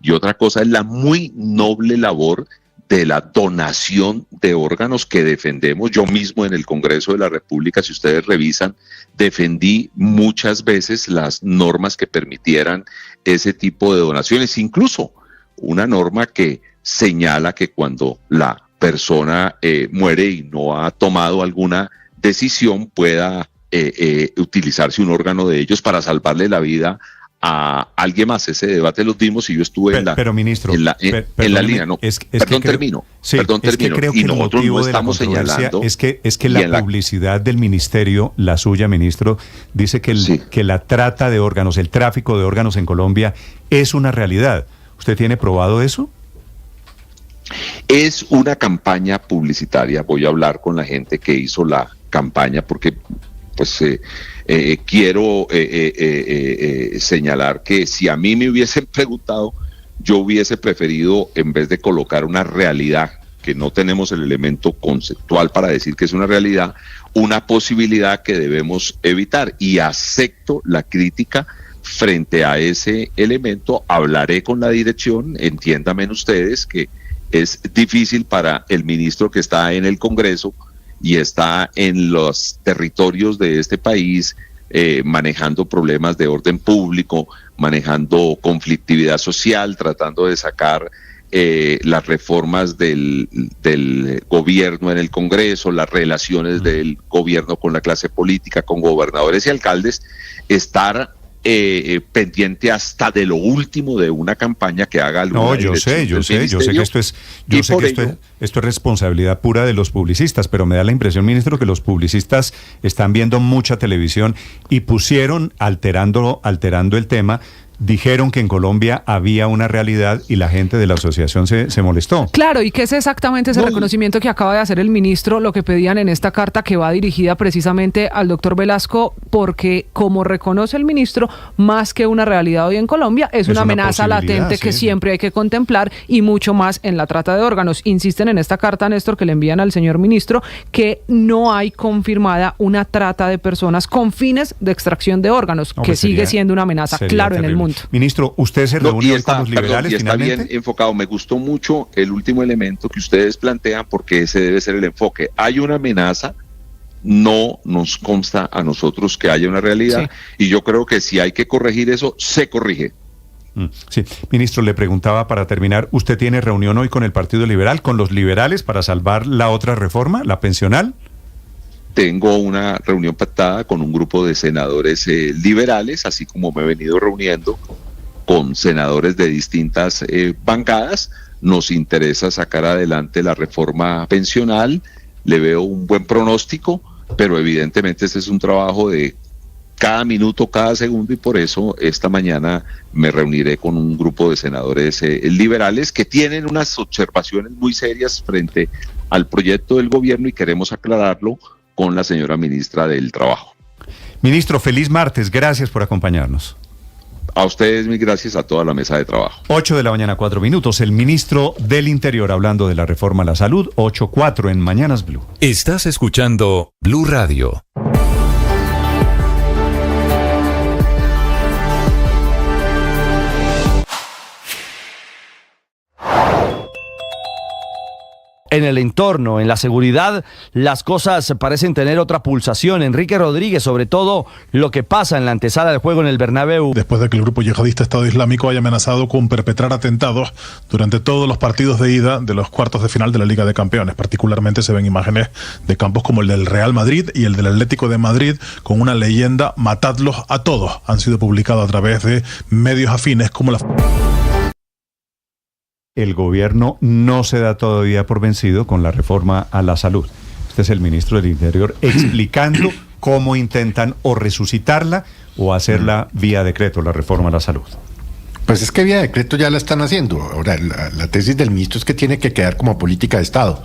y otra cosa es la muy noble labor de la donación de órganos que defendemos. Yo mismo en el Congreso de la República, si ustedes revisan, defendí muchas veces las normas que permitieran ese tipo de donaciones, incluso una norma que señala que cuando la persona muere y no ha tomado alguna decisión, pueda utilizarse un órgano de ellos para salvarle la vida a alguien más. Ese debate lo dimos y yo estuve pero ministro, en la línea. No, termino. Y nosotros no estamos señalando. Es que la publicidad del ministerio, la suya, ministro, dice que la trata de órganos, el tráfico de órganos en Colombia es una realidad. ¿Usted tiene probado eso? Es una campaña publicitaria. Voy a hablar con la gente que hizo la campaña porque pues quiero señalar que si a mí me hubiesen preguntado, yo hubiese preferido, en vez de colocar una realidad, que no tenemos el elemento conceptual para decir que es una realidad, una posibilidad que debemos evitar. Y acepto la crítica frente a ese elemento. Hablaré con la dirección. Entiéndanme ustedes que es difícil para el ministro que está en el Congreso y está en los territorios de este país manejando problemas de orden público, manejando conflictividad social, tratando de sacar las reformas del gobierno en el Congreso, las relaciones del gobierno con la clase política, con gobernadores y alcaldes, estar pendiente hasta de lo último de una campaña que haga alguna dirección. Yo sé que esto es responsabilidad pura de los publicistas, pero me da la impresión, ministro, que los publicistas están viendo mucha televisión y pusieron, alterando el tema, dijeron que en Colombia había una realidad y la gente de la asociación se molestó. Claro, y que es exactamente ese reconocimiento que acaba de hacer el ministro, lo que pedían en esta carta que va dirigida precisamente al doctor Velasco, porque como reconoce el ministro, más que una realidad hoy en Colombia, es una amenaza latente que siempre hay que contemplar, y mucho más en la trata de órganos. Insisten en esta carta, Néstor, que le envían al señor ministro, que no hay confirmada una trata de personas con fines de extracción de órganos, que sigue siendo una amenaza, claro, en el mundo. Ministro, ¿usted se reunió con los liberales finalmente? Está bien enfocado. Me gustó mucho el último elemento que ustedes plantean, porque ese debe ser el enfoque. Hay una amenaza, no nos consta a nosotros que haya una realidad, y yo creo que si hay que corregir eso, se corrige. Sí, ministro, le preguntaba para terminar, ¿usted tiene reunión hoy con el Partido Liberal, con los liberales, para salvar la otra reforma, la pensional? Tengo una reunión pactada con un grupo de senadores liberales, así como me he venido reuniendo con senadores de distintas bancadas. Nos interesa sacar adelante la reforma pensional, le veo un buen pronóstico, pero evidentemente este es un trabajo de cada minuto, cada segundo, y por eso esta mañana me reuniré con un grupo de senadores liberales que tienen unas observaciones muy serias frente al proyecto del gobierno y queremos aclararlo con la señora ministra del Trabajo. Ministro, feliz martes, gracias por acompañarnos. A ustedes, mis gracias, a toda la mesa de trabajo. 8 de la mañana, 4 minutos. El ministro del Interior hablando de la reforma a la salud, 8:04 en Mañanas Blue. Estás escuchando Blue Radio. En el entorno, en la seguridad, las cosas parecen tener otra pulsación. Enrique Rodríguez, sobre todo lo que pasa en la antesala del juego en el Bernabéu. Después de que el grupo yihadista Estado Islámico haya amenazado con perpetrar atentados durante todos los partidos de ida de los cuartos de final de la Liga de Campeones. Particularmente se ven imágenes de campos como el del Real Madrid y el del Atlético de Madrid con una leyenda: matadlos a todos. Han sido publicados a través de medios afines como la... El gobierno no se da todavía por vencido con la reforma a la salud. Este es el ministro del Interior explicando cómo intentan o resucitarla o hacerla vía decreto, la reforma a la salud. Pues es que vía decreto ya la están haciendo. Ahora, la tesis del ministro es que tiene que quedar como política de Estado.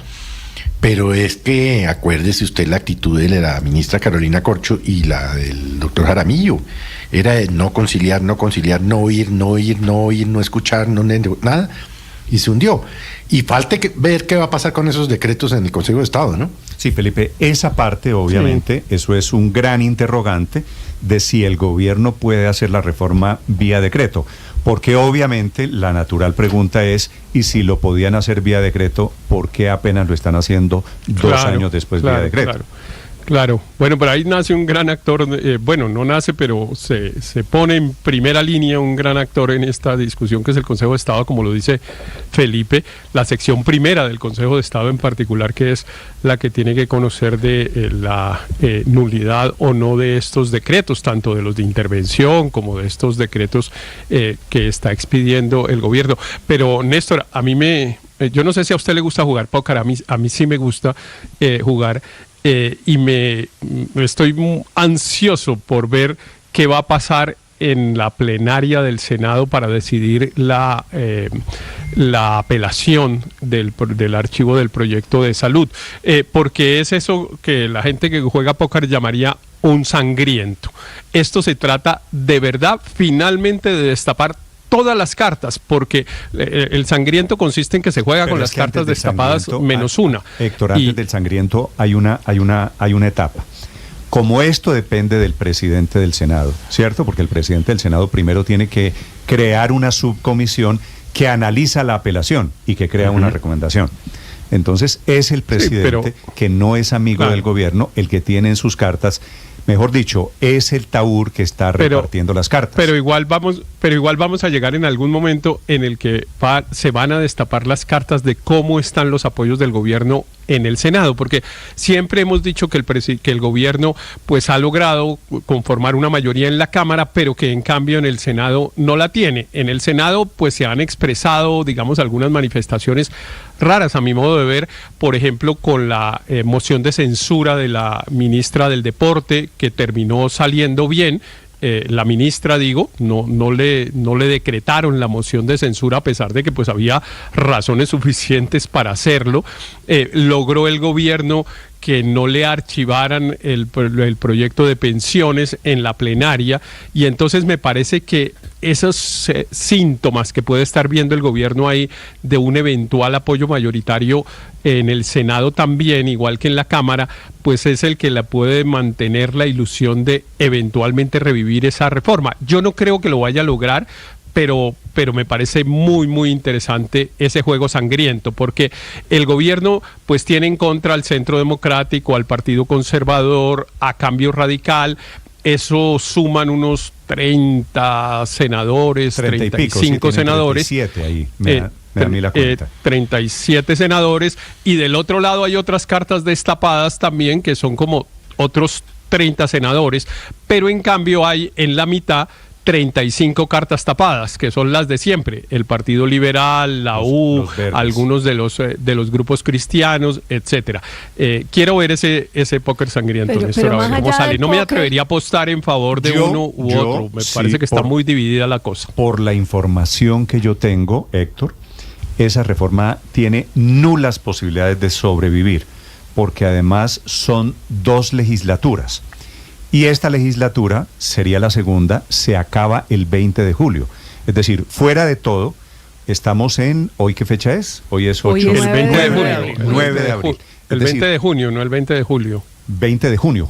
Pero es que acuérdese usted la actitud de la ministra Carolina Corcho y la del doctor Jaramillo. Era de no conciliar, no oír, no escuchar, nada. Y se hundió. Y falta ver qué va a pasar con esos decretos en el Consejo de Estado, ¿no? Sí, Felipe, esa parte, obviamente, eso es un gran interrogante de si el gobierno puede hacer la reforma vía decreto. Porque obviamente la natural pregunta es, ¿y si lo podían hacer vía decreto, por qué apenas lo están haciendo 2 años después vía decreto? Claro, bueno, pero ahí nace un gran actor, bueno, no nace, pero se pone en primera línea un gran actor en esta discusión, que es el Consejo de Estado, como lo dice Felipe, la sección primera del Consejo de Estado en particular, que es la que tiene que conocer de la nulidad o no de estos decretos, tanto de los de intervención como de estos decretos que está expidiendo el gobierno. Pero, Néstor, a mí yo no sé si a usted le gusta jugar póker, a mí sí me gusta jugar. Y estoy ansioso por ver qué va a pasar en la plenaria del Senado para decidir la apelación del archivo del proyecto de salud, porque es eso que la gente que juega póker llamaría un sangriento. Esto se trata de verdad finalmente de destapar todas las cartas, porque el sangriento consiste en que se juega con las cartas destapadas menos una. Héctor, antes del sangriento hay una etapa. Como esto depende del presidente del Senado, ¿cierto? Porque el presidente del Senado primero tiene que crear una subcomisión que analiza la apelación y que crea una recomendación. Entonces es el presidente, que no es amigo del gobierno, el que tiene en sus cartas, mejor dicho, es el taur que está repartiendo las cartas. Pero igual vamos a llegar en algún momento en el que se van a destapar las cartas de cómo están los apoyos del gobierno en el Senado, porque siempre hemos dicho que el gobierno pues ha logrado conformar una mayoría en la Cámara, pero que en cambio en el Senado no la tiene. En el Senado pues se han expresado, digamos, algunas manifestaciones raras a mi modo de ver, por ejemplo con la moción de censura de la ministra del Deporte, que terminó saliendo bien. La ministra, no le decretaron la moción de censura, a pesar de que pues había razones suficientes para hacerlo. Logró el gobierno que no le archivaran el proyecto de pensiones en la plenaria, y entonces me parece que esos síntomas que puede estar viendo el gobierno ahí de un eventual apoyo mayoritario en el Senado también, igual que en la Cámara, pues es el que la puede mantener la ilusión de eventualmente revivir esa reforma. Yo no creo que lo vaya a lograr, pero me parece muy, muy interesante ese juego sangriento, porque el gobierno pues tiene en contra al Centro Democrático, al Partido Conservador, a Cambio Radical. Eso suman unos 30 senadores, 35 senadores. 37 ahí, me da a mí la cuenta. 37 senadores, y del otro lado hay otras cartas destapadas también, que son como otros 30 senadores, pero en cambio hay en la mitad 35 cartas tapadas, que son las de siempre: el Partido Liberal, la U, algunos de los grupos cristianos, etcétera. Quiero ver ese póker sangriento, Néstor, a ver cómo sale. No me atrevería a apostar en favor de uno u otro. Me parece que está muy dividida la cosa. Por la información que yo tengo, Héctor, esa reforma tiene nulas posibilidades de sobrevivir, porque además son 2 legislaturas. Y esta legislatura sería la segunda, se acaba el 20 de julio. Es decir, fuera de todo, estamos en... ¿Hoy qué fecha es? Hoy es 8. El 20 de junio. 9 de abril. El 20 de junio, no el 20 de julio. 20 de junio,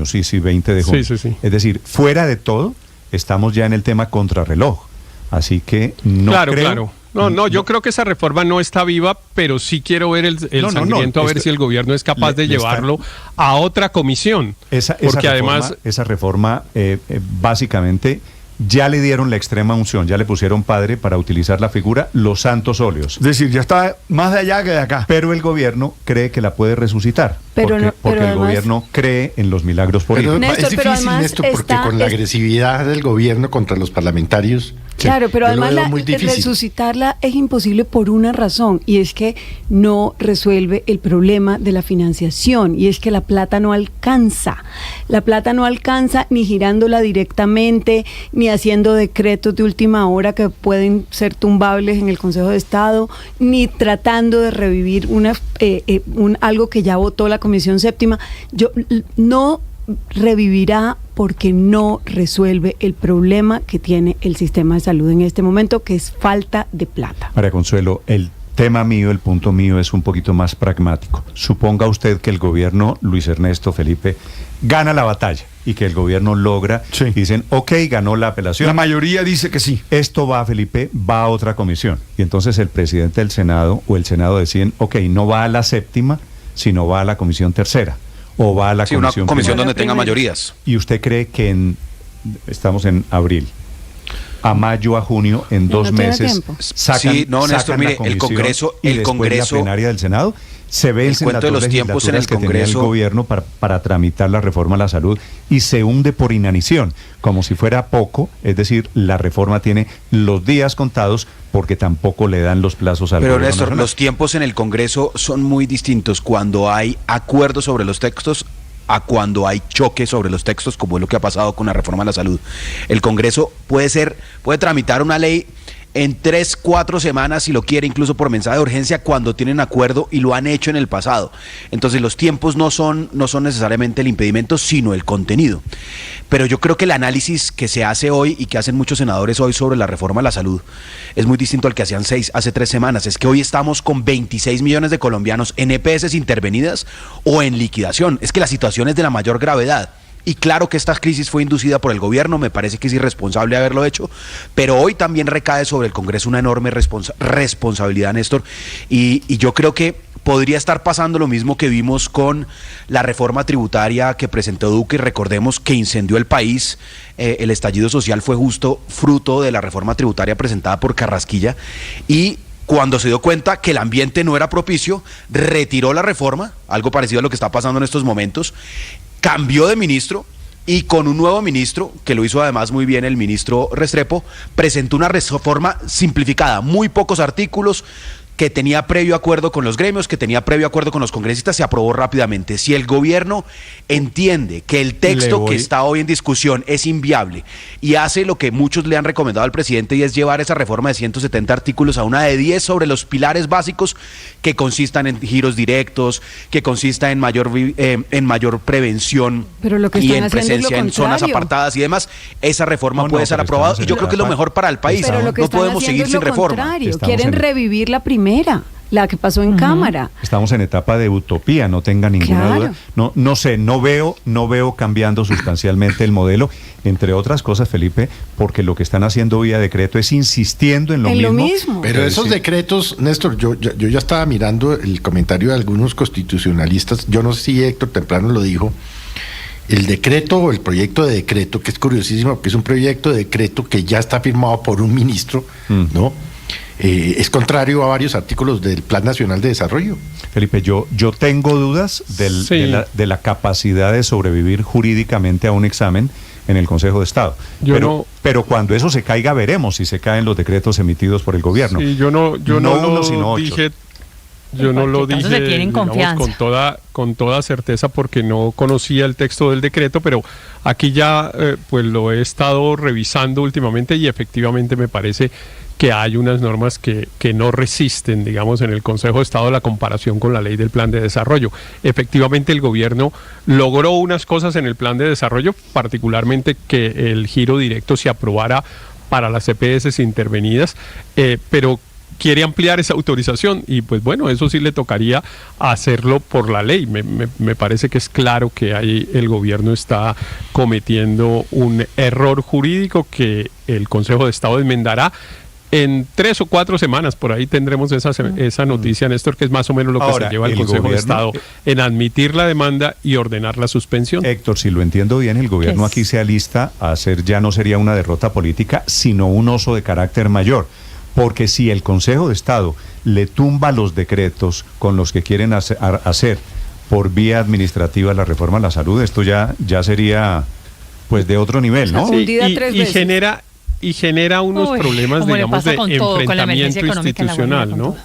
sí, 20 de junio. Sí. Es decir, fuera de todo, estamos ya en el tema contrarreloj. Así que no creo... Claro. No, yo creo que esa reforma no está viva, pero sí quiero ver el sangriento, a ver si el gobierno es capaz de llevarlo a otra comisión. Porque además esa reforma básicamente ya le dieron la extrema unción, ya le pusieron padre para utilizar la figura los santos óleos. Es decir, ya está más de allá que de acá. Pero el gobierno cree que la puede resucitar, porque además, el gobierno cree en los milagros políticos. Es difícil, Néstor, porque con la agresividad del gobierno contra los parlamentarios... Claro, pero además resucitarla es imposible por una razón, y es que no resuelve el problema de la financiación, y es que la plata no alcanza ni girándola directamente, ni haciendo decretos de última hora que pueden ser tumbables en el Consejo de Estado, ni tratando de revivir algo que ya votó la Comisión Séptima. No revivirá porque no resuelve el problema que tiene el sistema de salud en este momento, que es falta de plata. María Consuelo, el punto mío es un poquito más pragmático. Suponga usted que el gobierno, Luis Ernesto, Felipe, gana la batalla y que el gobierno logra, dicen, ok, ganó la apelación. La mayoría dice que sí. Esto va, Felipe, va a otra comisión. Y entonces el presidente del Senado o el Senado deciden, ok, no va a la séptima, sino va a la comisión tercera. O va a la comisión una comisión primera, donde tenga mayorías. ¿Y usted cree que estamos en abril, a mayo, a junio, en 2 meses, sacan Néstor, mire, el Congreso, la plenaria del Senado, se vencen las 2 legislaturas que tenía el gobierno para tramitar la reforma a la salud y se hunde por inanición, como si fuera poco, es decir, la reforma tiene los días contados porque tampoco le dan los plazos al gobierno. Pero Néstor, nacional. los tiempos en el Congreso son muy distintos cuando hay acuerdos sobre los textos a cuando hay choque sobre los textos, como es lo que ha pasado con la reforma a la salud. El Congreso puede tramitar una ley en 3-4 semanas, si lo quiere, incluso por mensaje de urgencia, cuando tienen acuerdo, y lo han hecho en el pasado. Entonces los tiempos no son necesariamente el impedimento, sino el contenido. Pero yo creo que el análisis que se hace hoy y que hacen muchos senadores hoy sobre la reforma a la salud es muy distinto al que hacían hace 3 semanas. Es que hoy estamos con 26 millones de colombianos en EPS intervenidas o en liquidación. Es que la situación es de la mayor gravedad. Y claro que esta crisis fue inducida por el gobierno, me parece que es irresponsable haberlo hecho, pero hoy también recae sobre el Congreso una enorme responsabilidad, Néstor, y yo creo que podría estar pasando lo mismo que vimos con la reforma tributaria que presentó Duque. Recordemos que incendió el país, el estallido social fue justo fruto de la reforma tributaria presentada por Carrasquilla, y cuando se dio cuenta que el ambiente no era propicio, retiró la reforma, algo parecido a lo que está pasando en estos momentos, cambió de ministro y con un nuevo ministro, que lo hizo además muy bien el ministro Restrepo, presentó una reforma simplificada, muy pocos artículos, que tenía previo acuerdo con los gremios, que tenía previo acuerdo con los congresistas, se aprobó rápidamente. Si el gobierno entiende que el texto que está hoy en discusión es inviable y hace lo que muchos le han recomendado al presidente, y es llevar esa reforma de 170 artículos a una de 10 sobre los pilares básicos que consistan en giros directos, que consista en mayor prevención y en presencia en zonas apartadas y demás, esa reforma puede ser aprobada, y yo creo que es lo mejor para el país. No podemos seguir sin reforma. Quieren revivir la primera, la que pasó en Cámara. Estamos en etapa de utopía, no tenga ninguna duda. No sé, no veo cambiando sustancialmente el modelo, entre otras cosas, Felipe, porque lo que están haciendo vía decreto es insistiendo en lo mismo. Pero esos decretos, Néstor, yo ya estaba mirando el comentario de algunos constitucionalistas, yo no sé si Héctor temprano lo dijo, el decreto o el proyecto de decreto, que es curiosísimo, porque es un proyecto de decreto que ya está firmado por un ministro, ¿no? Es contrario a varios artículos del Plan Nacional de Desarrollo. Felipe, yo tengo dudas de la capacidad de sobrevivir jurídicamente a un examen en el Consejo de Estado. Pero cuando eso se caiga, veremos si se caen los decretos emitidos por el gobierno. Sí, yo no lo dije digamos, con toda certeza, porque no conocía el texto del decreto, pero aquí ya pues lo he estado revisando últimamente y efectivamente me parece que hay unas normas que no resisten, digamos, en el Consejo de Estado la comparación con la ley del Plan de Desarrollo. Efectivamente, el gobierno logró unas cosas en el Plan de Desarrollo, particularmente que el giro directo se aprobara para las EPS intervenidas, pero quiere ampliar esa autorización y pues bueno, eso sí le tocaría hacerlo por la ley. Me parece que es claro que ahí el gobierno está cometiendo un error jurídico que el Consejo de Estado enmendará. En 3 o 4 semanas, por ahí tendremos esa noticia, Néstor, que es más o menos lo que se lleva el Consejo de Estado en admitir la demanda y ordenar la suspensión. Héctor, si lo entiendo bien, el gobierno aquí se alista a hacer, ya no sería una derrota política, sino un oso de carácter mayor. Porque si el Consejo de Estado le tumba los decretos con los que quieren hacer por vía administrativa la reforma a la salud, esto ya sería pues de otro nivel, ¿no? Sí, y genera unos problemas, digamos, de enfrentamiento institucional, ¿no?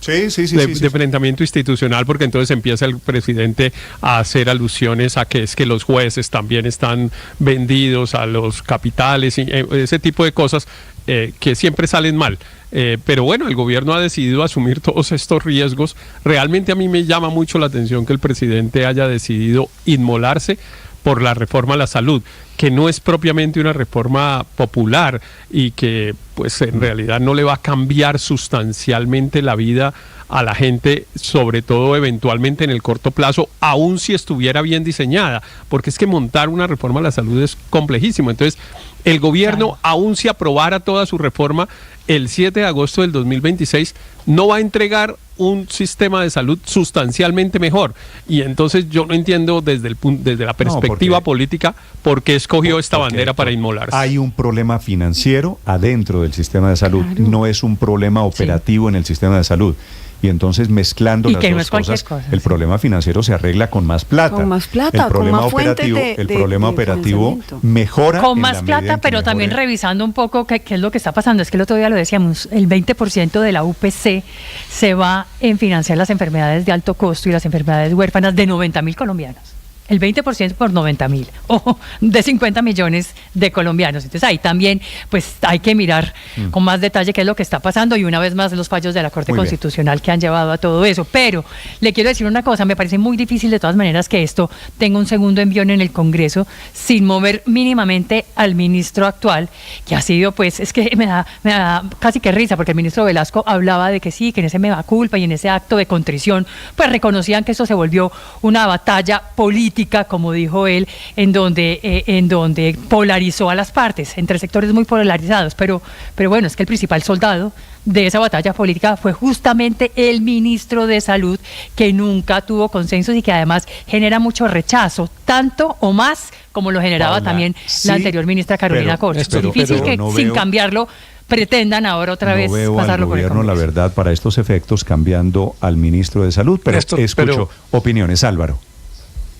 Sí. De enfrentamiento institucional, porque entonces empieza el presidente a hacer alusiones a que es que los jueces también están vendidos a los capitales y ese tipo de cosas que siempre salen mal. Pero bueno, el gobierno ha decidido asumir todos estos riesgos. Realmente a mí me llama mucho la atención que el presidente haya decidido inmolarse por la reforma a la salud, que no es propiamente una reforma popular y que pues en realidad no le va a cambiar sustancialmente la vida a la gente, sobre todo eventualmente en el corto plazo, aun si estuviera bien diseñada, porque es que montar una reforma a la salud es complejísimo. Entonces, el gobierno, aun si aprobara toda su reforma, el 7 de agosto del 2026 no va a entregar un sistema de salud sustancialmente mejor. Y entonces yo no entiendo desde la perspectiva política por qué escogió esta bandera para inmolarse. Hay un problema financiero adentro del sistema de salud, no es un problema operativo en el sistema de salud. Y entonces mezclando las dos cosas, el problema financiero se arregla con más plata. Con más plata, el problema con más operativo, el problema operativo mejora con más plata, pero también revisando un poco qué es lo que está pasando. Es que el otro día lo decíamos, el 20% de la UPC se va en financiar las enfermedades de alto costo y las enfermedades huérfanas de 90.000 colombianos. El 20% por 90.000, o de 50 millones de colombianos. Entonces ahí también pues hay que mirar con más detalle qué es lo que está pasando y una vez más los fallos de la Corte Constitucional que han llevado a todo eso. Pero le quiero decir una cosa, me parece muy difícil de todas maneras que esto tenga un segundo envión en el Congreso sin mover mínimamente al ministro actual, que ha sido pues, es que me da casi que risa, porque el ministro Velasco hablaba de que sí, que en ese mea culpa y en ese acto de contrición, pues reconocían que esto se volvió una batalla política, como dijo él, en donde polarizó a las partes, entre sectores muy polarizados, pero bueno, es que el principal soldado de esa batalla política fue justamente el ministro de Salud, que nunca tuvo consensos y que además genera mucho rechazo, tanto o más como lo generaba también la anterior ministra Carolina Corcho. Es difícil que sin cambiarlo pretendan ahora otra vez pasarlo por el Congreso. La verdad, para estos efectos, cambiando al ministro de Salud, pero escucho opiniones. Álvaro.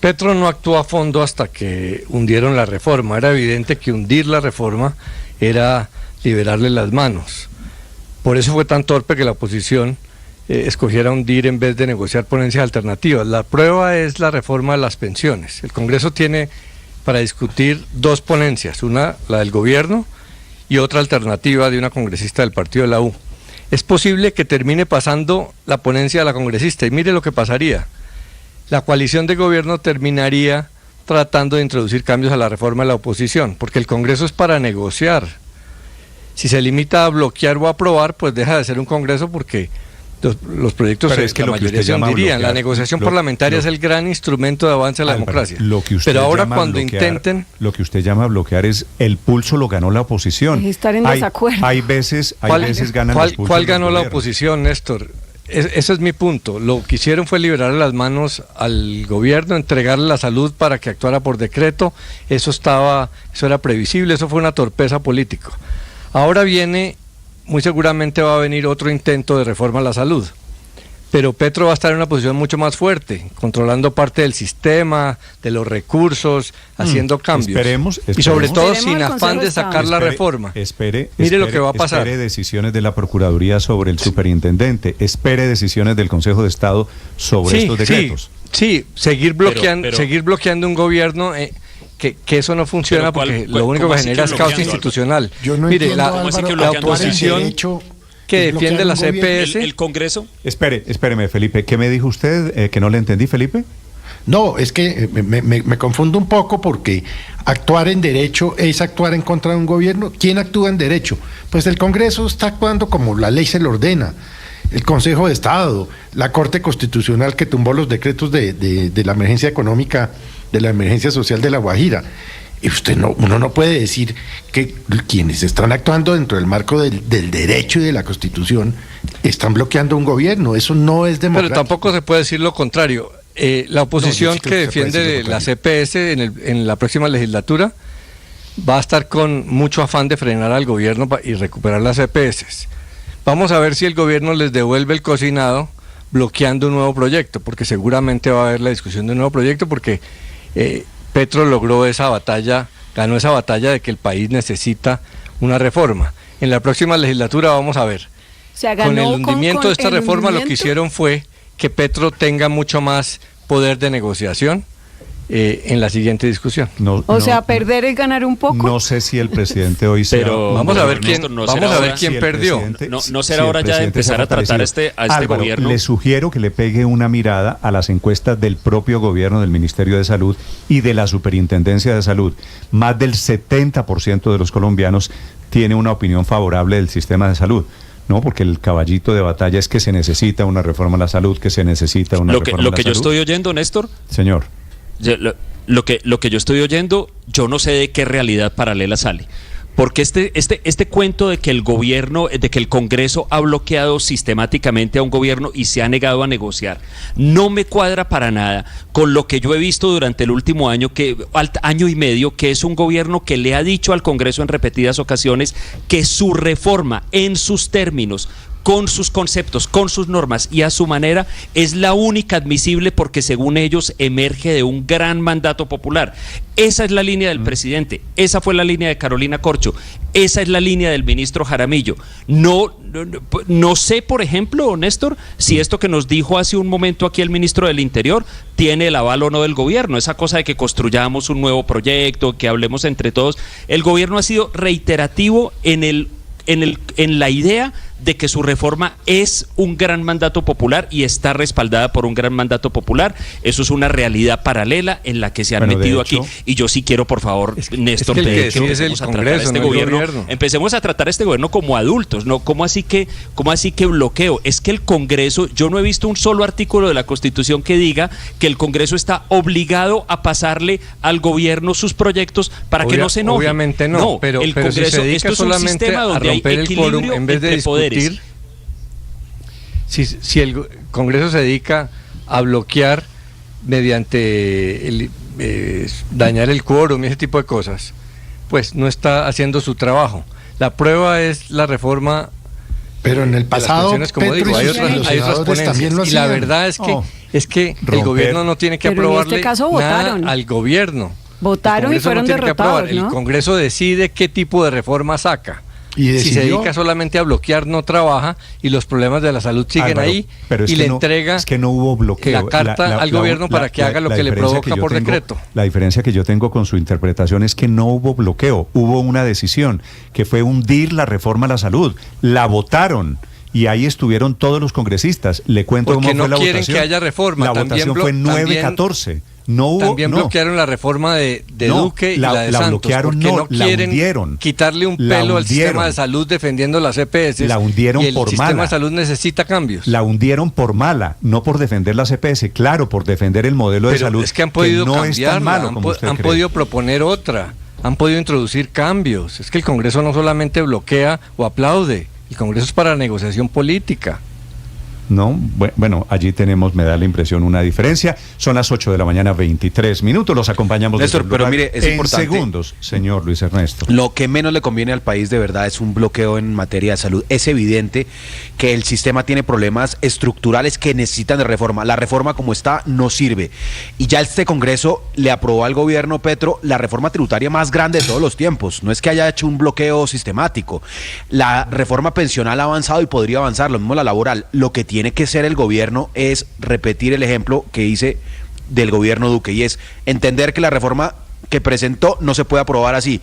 Petro no actuó a fondo hasta que hundieron la reforma. Era evidente que hundir la reforma era liberarle las manos. Por eso fue tan torpe que la oposición escogiera hundir en vez de negociar ponencias alternativas. La prueba es la reforma de las pensiones. El Congreso tiene para discutir dos ponencias, una la del gobierno y otra alternativa de una congresista del partido de la U. Es posible que termine pasando la ponencia de la congresista y mire lo que pasaría. La coalición de gobierno terminaría tratando de introducir cambios a la reforma de la oposición, porque el Congreso es para negociar. Si se limita a bloquear o aprobar, pues deja de ser un Congreso, porque los proyectos la mayoría se hundirían. La negociación parlamentaria es el gran instrumento de avance de la democracia. Pero ahora cuando intenten... Lo que usted llama bloquear es el pulso lo ganó la oposición. Es estar en desacuerdo. Hay veces ganan los pulsos. ¿Cuál ganó la oposición, Néstor? Ese es mi punto. Lo que hicieron fue liberarle las manos al gobierno, entregarle la salud para que actuara por decreto. Eso era previsible, eso fue una torpeza política. Ahora muy seguramente va a venir otro intento de reforma a la salud. Pero Petro va a estar en una posición mucho más fuerte, controlando parte del sistema, de los recursos, haciendo cambios. Esperemos. Y sobre todo sin afán de sacar la reforma. Mire lo que va a pasar. Espere decisiones de la Procuraduría sobre el superintendente. Espere decisiones del Consejo de Estado sobre estos decretos. Sí, seguir bloqueando un gobierno... Que eso no funciona porque lo único que genera es caos institucional. Mire, la oposición que defiende la CPS... ¿El Congreso? Espéreme, Felipe. ¿Qué me dijo usted que no le entendí, Felipe? No, es que me confundo un poco porque actuar en derecho es actuar en contra de un gobierno. ¿Quién actúa en derecho? Pues el Congreso está actuando como la ley se le ordena. El Consejo de Estado, la Corte Constitucional que tumbó los decretos de la emergencia económica, de la emergencia social de La Guajira. Y uno no puede decir que quienes están actuando dentro del marco del derecho y de la Constitución están bloqueando un gobierno. Eso no es democrático. Pero tampoco se puede decir lo contrario. La oposición que defiende la CPS en la próxima legislatura va a estar con mucho afán de frenar al gobierno y recuperar las CPS. Vamos a ver si el gobierno les devuelve el cocinado bloqueando un nuevo proyecto, porque seguramente va a haber la discusión de un nuevo proyecto, porque Petro logró ganó esa batalla de que el país necesita una reforma. En la próxima legislatura vamos a ver. Con el hundimiento de esta reforma lo que hicieron fue que Petro tenga mucho más poder de negociación en la siguiente discusión. O sea, perder es ganar un poco. No sé si el presidente hoy pero vamos a ver quién perdió. No será hora ya de empezar a tratar a este Álvaro, gobierno. Le sugiero que le pegue una mirada a las encuestas del propio gobierno, del Ministerio de Salud y de la Superintendencia de Salud. Más del 70% de los colombianos tiene una opinión favorable del sistema de salud. No, porque el caballito de batalla es que se necesita una reforma a la salud, que se necesita una reforma a la salud. Lo que yo estoy oyendo, Néstor. Señor. Lo que yo estoy oyendo, yo no sé de qué realidad paralela sale. Porque este cuento de que el gobierno, de que el Congreso ha bloqueado sistemáticamente a un gobierno y se ha negado a negociar, no me cuadra para nada con lo que yo he visto durante el último año y medio, que es un gobierno que le ha dicho al Congreso en repetidas ocasiones que su reforma, en sus términos, con sus conceptos, con sus normas y a su manera, es la única admisible porque según ellos emerge de un gran mandato popular. Esa es la línea del presidente, esa fue la línea de Carolina Corcho, esa es la línea del ministro Jaramillo. No sé, por ejemplo, Néstor, si esto que nos dijo hace un momento aquí el ministro del Interior tiene el aval o no del gobierno, esa cosa de que construyamos un nuevo proyecto, que hablemos entre todos. El gobierno ha sido reiterativo en la idea de que su reforma es un gran mandato popular y está respaldada por un gran mandato popular. Eso es una realidad paralela en la que se han metido aquí. Y yo sí quiero, por favor, Néstor, empecemos a tratar a este gobierno como adultos, ¿no? ¿Cómo así que bloqueo? Es que el Congreso, yo no he visto un solo artículo de la Constitución que diga que el Congreso está obligado a pasarle al gobierno sus proyectos para que no se enoje. Obviamente no, pero el Congreso, si se dedica esto es un sistema donde hay equilibrio en vez de entre poderes. Si el Congreso se dedica a bloquear mediante dañar el quórum y ese tipo de cosas, pues no está haciendo su trabajo. La prueba es la reforma. Pero en el pasado, como digo, hay otras ponencias. Y la verdad es que el gobierno no tiene que aprobarle nada al gobierno. Votaron y fueron derrotados, ¿no? El Congreso decide qué tipo de reforma saca. Si se dedica solamente a bloquear, no trabaja y los problemas de la salud siguen ahí, pero y le entrega no hubo bloqueo. La carta al gobierno para que haga lo que le provoca por decreto. La diferencia que yo tengo con su interpretación es que no hubo bloqueo, hubo una decisión que fue hundir la reforma a la salud. La votaron. Y ahí estuvieron todos los congresistas. Le cuento cómo fue la votación. Porque no quieren que haya reforma. La votación fue 9-14. No hubo, también bloquearon la reforma de Duque y la de Santos, bloquearon, porque no quieren quitarle un pelo al sistema de salud defendiendo las EPS. La hundieron y el por sistema mala. de salud necesita cambios. La hundieron por mala, no por defender las EPS, claro, por defender el modelo de salud. Es que han podido no cambiarla, es tan malo como usted han cree. podido proponer otra, han podido introducir cambios. Es que el Congreso no solamente bloquea o aplaude, el Congreso es para negociación política. No, bueno, allí tenemos, me da la impresión, una diferencia. Son las 8 de la mañana, 23 minutos. Los acompañamos. Néstor, pero mire, es importante. En segundos, señor Luis Ernesto. Lo que menos le conviene al país de verdad es un bloqueo en materia de salud. Es evidente que el sistema tiene problemas estructurales que necesitan de reforma. La reforma como está no sirve. Y ya este Congreso le aprobó al gobierno Petro la reforma tributaria más grande de todos los tiempos. No es que haya hecho un bloqueo sistemático. La reforma pensional ha avanzado y podría avanzar, lo mismo la laboral. Lo que tiene que ser el gobierno es repetir el ejemplo que hice del gobierno Duque, y es entender que la reforma que presentó no se puede aprobar así.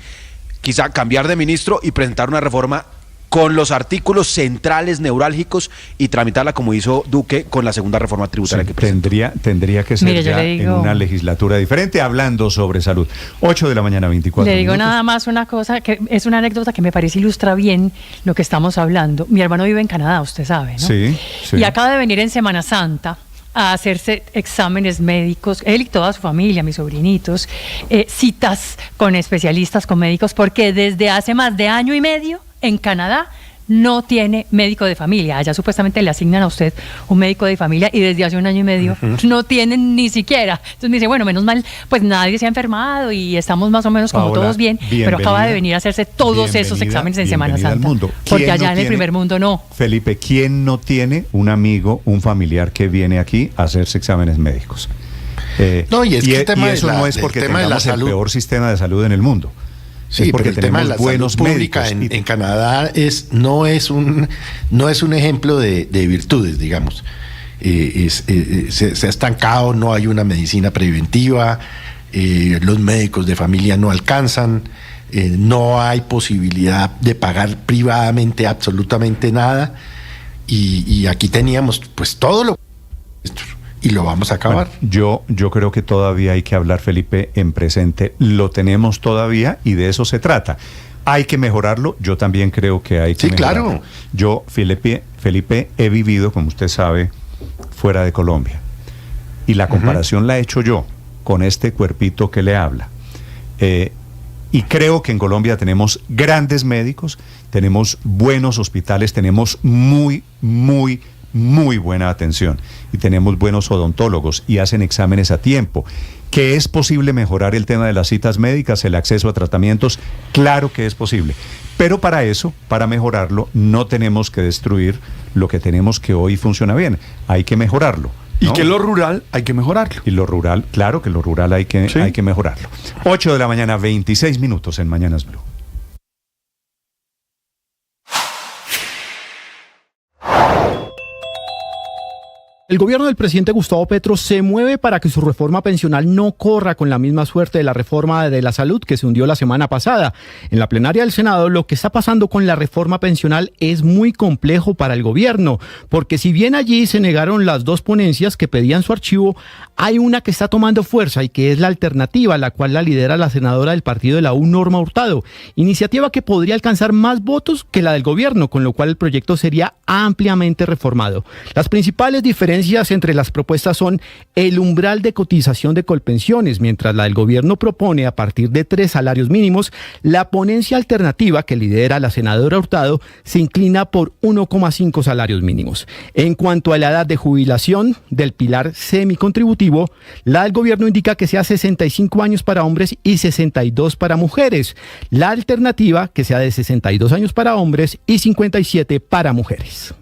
Quizá cambiar de ministro y presentar una reforma con los artículos centrales neurálgicos y tramitarla como hizo Duque con la segunda reforma tributaria que presentó. Tendría que ser ya en una legislatura diferente, hablando sobre salud. 8 de la mañana, 24 Le digo minutos. nada más una cosa, que es una anécdota que me parece ilustra bien lo que estamos hablando. Mi hermano vive en Canadá, usted sabe, ¿no? Sí. Y acaba de venir en Semana Santa a hacerse exámenes médicos, él y toda su familia, mis sobrinitos, citas con especialistas, con médicos, porque desde hace más de año y medio en Canadá no tiene médico de familia. Allá supuestamente le asignan a usted un médico de familia y desde hace un año y medio no tienen ni siquiera. Entonces me dice, bueno, menos mal, pues nadie se ha enfermado y estamos más o menos como todos bien, pero acaba de venir a hacerse todos esos exámenes en Semana Santa. Porque allá en el primer mundo no. Felipe, ¿quién no tiene un amigo, un familiar que viene aquí a hacerse exámenes médicos? No, y es que el tema y eso de la, no es porque tema tengamos de la salud, el peor sistema de salud en el mundo. Sí, porque el tema de la salud pública en Canadá no es un ejemplo de virtudes, digamos. Se ha estancado, no hay una medicina preventiva, los médicos de familia no alcanzan, no hay posibilidad de pagar privadamente absolutamente nada, y aquí teníamos pues todo lo y lo vamos a acabar. Bueno, yo creo que todavía hay que hablar, Felipe, en presente. Lo tenemos todavía y de eso se trata. Hay que mejorarlo, yo también creo que hay que mejorarlo. Claro. Yo, Felipe, he vivido, como usted sabe, fuera de Colombia. Y la comparación la he hecho yo con este cuerpito que le habla. Y creo que en Colombia tenemos grandes médicos, tenemos buenos hospitales, tenemos muy buena atención y tenemos buenos odontólogos y hacen exámenes a tiempo. ¿Que es posible mejorar el tema de las citas médicas, el acceso a tratamientos? Claro que es posible. Pero para eso, para mejorarlo, no tenemos que destruir lo que tenemos que hoy funciona bien. Hay que mejorarlo, ¿no? Y que lo rural hay que mejorarlo. Y lo rural, claro que lo rural hay que mejorarlo. 8 de la mañana, 26 minutos en Mañanas Blue. El gobierno del presidente Gustavo Petro se mueve para que su reforma pensional no corra con la misma suerte de la reforma de la salud que se hundió la semana pasada. En la plenaria del Senado, lo que está pasando con la reforma pensional es muy complejo para el gobierno, porque si bien allí se negaron las dos ponencias que pedían su archivo, hay una que está tomando fuerza y que es la alternativa, la cual la lidera la senadora del partido de la U, Norma Hurtado, iniciativa que podría alcanzar más votos que la del gobierno, con lo cual el proyecto sería ampliamente reformado. Las principales diferencias entre las propuestas son el umbral de cotización de Colpensiones, mientras la del gobierno propone a partir de 3 salarios mínimos. La ponencia alternativa que lidera la senadora Hurtado se inclina por 1,5 salarios mínimos. En cuanto a la edad de jubilación del pilar semicontributivo, la del gobierno indica que sea 65 años para hombres y 62 para mujeres. La alternativa que sea de 62 años para hombres y 57 para mujeres.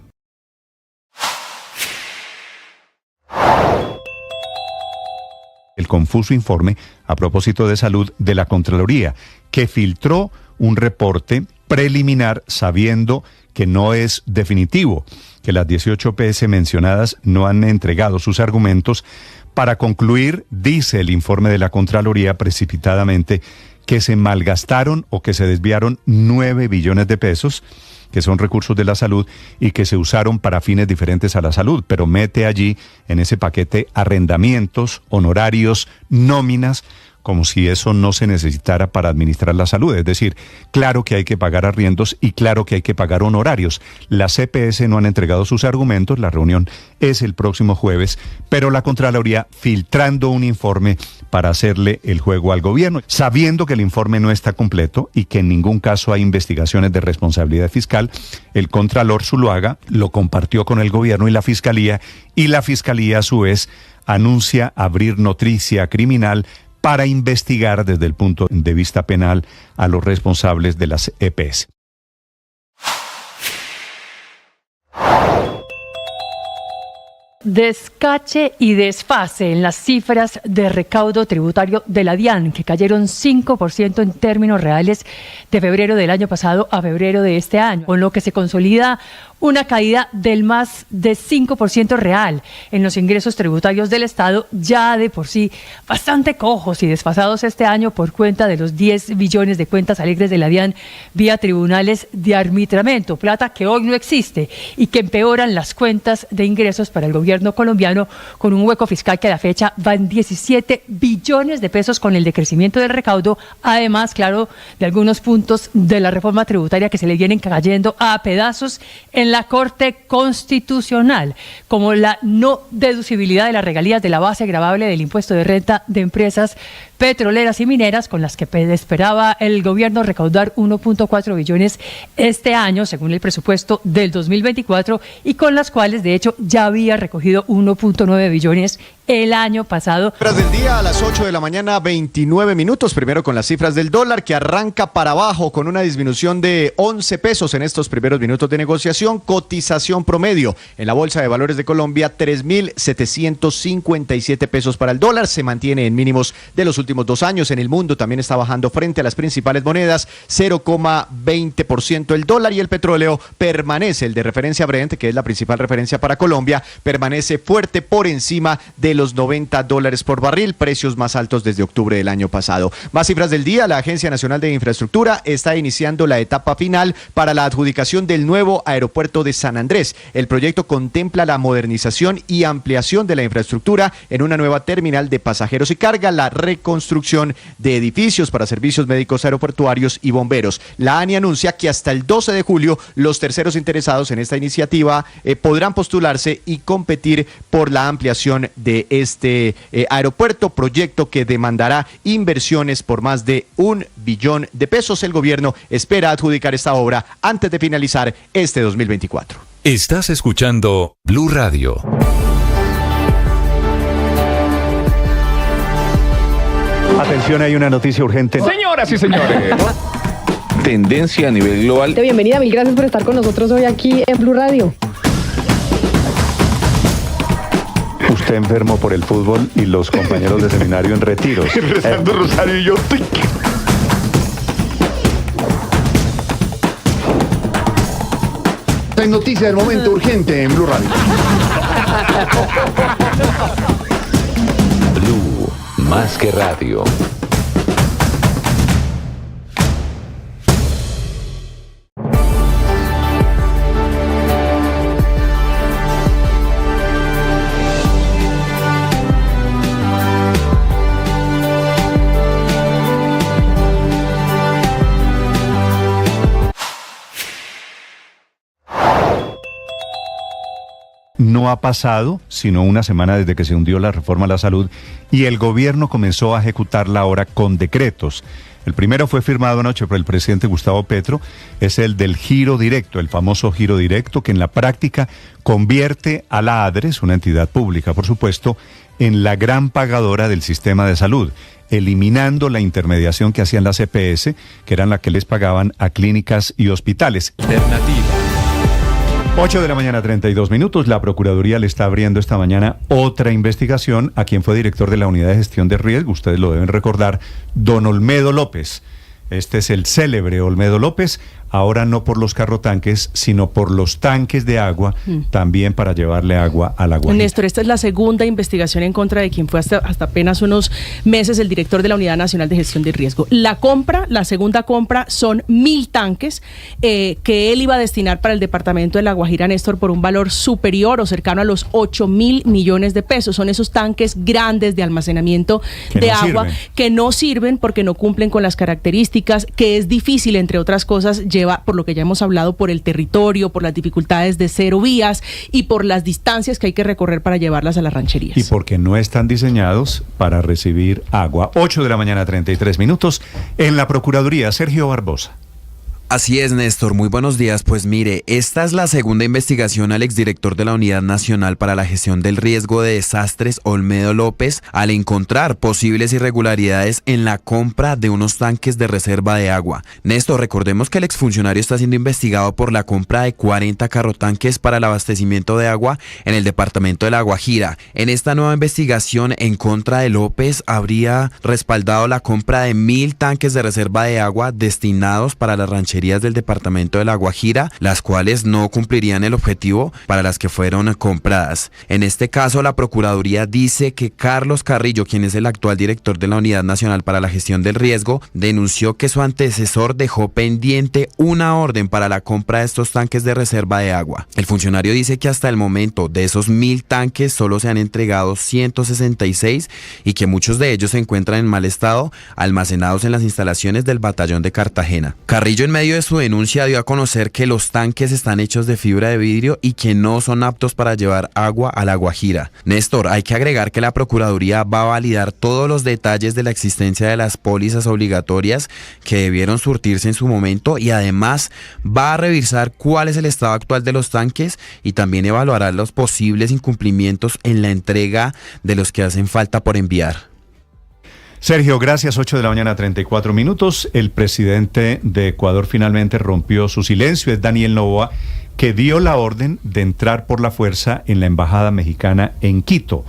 El confuso informe a propósito de salud de la Contraloría, que filtró un reporte preliminar sabiendo que no es definitivo, que las 18 PS mencionadas no han entregado sus argumentos para concluir, dice el informe de la Contraloría precipitadamente, que se malgastaron o que se desviaron 9 billones de pesos, que son recursos de la salud y que se usaron para fines diferentes a la salud, pero mete allí en ese paquete arrendamientos, honorarios, nóminas, como si eso no se necesitara para administrar la salud. Es decir, claro que hay que pagar arriendos y claro que hay que pagar honorarios. Las CPS no han entregado sus argumentos, la reunión es el próximo jueves, pero la Contraloría filtrando un informe para hacerle el juego al gobierno, sabiendo que el informe no está completo y que en ningún caso hay investigaciones de responsabilidad fiscal. El Contralor Zuluaga lo compartió con el gobierno y la Fiscalía a su vez anuncia abrir noticia criminal para investigar desde el punto de vista penal a los responsables de las EPS. Descache y desfase en las cifras de recaudo tributario de la DIAN, que cayeron 5% en términos reales de febrero del año pasado a febrero de este año, con lo que se consolida una caída del más de 5% real en los ingresos tributarios del Estado, ya de por sí bastante cojos y desfasados este año por cuenta de los 10 billones de cuentas alegres de la DIAN vía tribunales de arbitramiento, plata que hoy no existe y que empeoran las cuentas de ingresos para el gobierno colombiano, con un hueco fiscal que a la fecha va en 17 billones de pesos con el decrecimiento del recaudo, además, claro, de algunos puntos de la reforma tributaria que se le vienen cayendo a pedazos en la Corte Constitucional, como la no deducibilidad de las regalías de la base gravable del impuesto de renta de empresas petroleras y mineras, con las que esperaba el gobierno recaudar 1.4 billones este año, según el presupuesto del 2024, y con las cuales, de hecho, ya había recogido 1.9 billones el año pasado. Tras del día a las 8 de la mañana, 29 minutos. Primero con las cifras del dólar, que arranca para abajo con una disminución de 11 pesos en estos primeros minutos de negociación. Cotización promedio en la Bolsa de Valores de Colombia, 3.757 pesos para el dólar. Se mantiene en mínimos de los últimos últimos 2 años. En el mundo también está bajando frente a las principales monedas, 0,20% el dólar, y el petróleo permanece, el de referencia Brent, que es la principal referencia para Colombia, permanece fuerte por encima de los $90 por barril, precios más altos desde octubre del año pasado. Más cifras del día. La Agencia Nacional de Infraestructura está iniciando la etapa final para la adjudicación del nuevo aeropuerto de San Andrés. El proyecto contempla la modernización y ampliación de la infraestructura en una nueva terminal de pasajeros y carga, la reconstrucción de edificios para servicios médicos aeroportuarios y bomberos. La ANI anuncia que hasta el 12 de julio los terceros interesados en esta iniciativa podrán postularse y competir por la ampliación de este aeropuerto, proyecto que demandará inversiones por más de $1 billón. El gobierno espera adjudicar esta obra antes de finalizar este 2024. Estás escuchando Blue Radio. Atención, hay una noticia urgente. Señoras y señores. Tendencia a nivel global. Bienvenida, mil gracias por estar con nosotros hoy aquí en Blue Radio. Usted enfermo por el fútbol y los compañeros de seminario en retiros. Rezando Rosario y yo. En noticia del momento urgente en Blue Radio. Blue, más que radio. No ha pasado sino una semana desde que se hundió la reforma a la salud y el gobierno comenzó a ejecutarla ahora con decretos. El primero fue firmado anoche por el presidente Gustavo Petro, es el del giro directo, el famoso giro directo, que en la práctica convierte a la ADRES, una entidad pública por supuesto, en la gran pagadora del sistema de salud, eliminando la intermediación que hacían las EPS, que eran las que les pagaban a clínicas y hospitales. Alternativa. 8 de la mañana, 32 minutos. La Procuraduría le está abriendo esta mañana otra investigación a quien fue director de la Unidad de Gestión de Riesgo. Ustedes lo deben recordar, don Olmedo López. Este es el célebre Olmedo López, ahora no por los carrotanques, sino por los tanques de agua, también para llevarle agua a la Guajira. Néstor, esta es la segunda investigación en contra de quien fue hasta apenas unos meses el director de la Unidad Nacional de Gestión de Riesgo. La segunda compra son 1.000 tanques que él iba a destinar para el departamento de La Guajira, Néstor, por un valor superior o cercano a los 8.000 millones de pesos. Son esos tanques grandes de almacenamiento de agua que no sirven porque no cumplen con las características, que es difícil, entre otras cosas, lleva, por lo que ya hemos hablado, por el territorio, por las dificultades de 0 vías y por las distancias que hay que recorrer para llevarlas a las rancherías. Y porque no están diseñados para recibir agua. 8 de la mañana, 33 minutos. En la Procuraduría, Sergio Barbosa. Así es, Néstor. Muy buenos días. Pues mire, esta es la segunda investigación al exdirector de la Unidad Nacional para la Gestión del Riesgo de Desastres, Olmedo López, al encontrar posibles irregularidades en la compra de unos tanques de reserva de agua. Néstor, recordemos que el exfuncionario está siendo investigado por la compra de 40 carrotanques para el abastecimiento de agua en el departamento de La Guajira. En esta nueva investigación en contra de López habría respaldado la compra de 1.000 tanques de reserva de agua destinados para las rancherías del departamento de La Guajira, las cuales no cumplirían el objetivo para las que fueron compradas. En este caso, la Procuraduría dice que Carlos Carrillo, quien es el actual director de la Unidad Nacional para la Gestión del Riesgo, denunció que su antecesor dejó pendiente una orden para la compra de estos tanques de reserva de agua. El funcionario dice que hasta el momento de esos 1.000 tanques solo se han entregado 166 y que muchos de ellos se encuentran en mal estado, almacenados en las instalaciones del Batallón de Cartagena. Carrillo, en medio de su denuncia, dio a conocer que los tanques están hechos de fibra de vidrio y que no son aptos para llevar agua a La Guajira. Néstor, hay que agregar que la Procuraduría va a validar todos los detalles de la existencia de las pólizas obligatorias que debieron surtirse en su momento y además va a revisar cuál es el estado actual de los tanques y también evaluará los posibles incumplimientos en la entrega de los que hacen falta por enviar. Sergio, gracias. 8 de la mañana, 34 minutos. El presidente de Ecuador finalmente rompió su silencio. Es Daniel Noboa, que dio la orden de entrar por la fuerza en la embajada mexicana en Quito.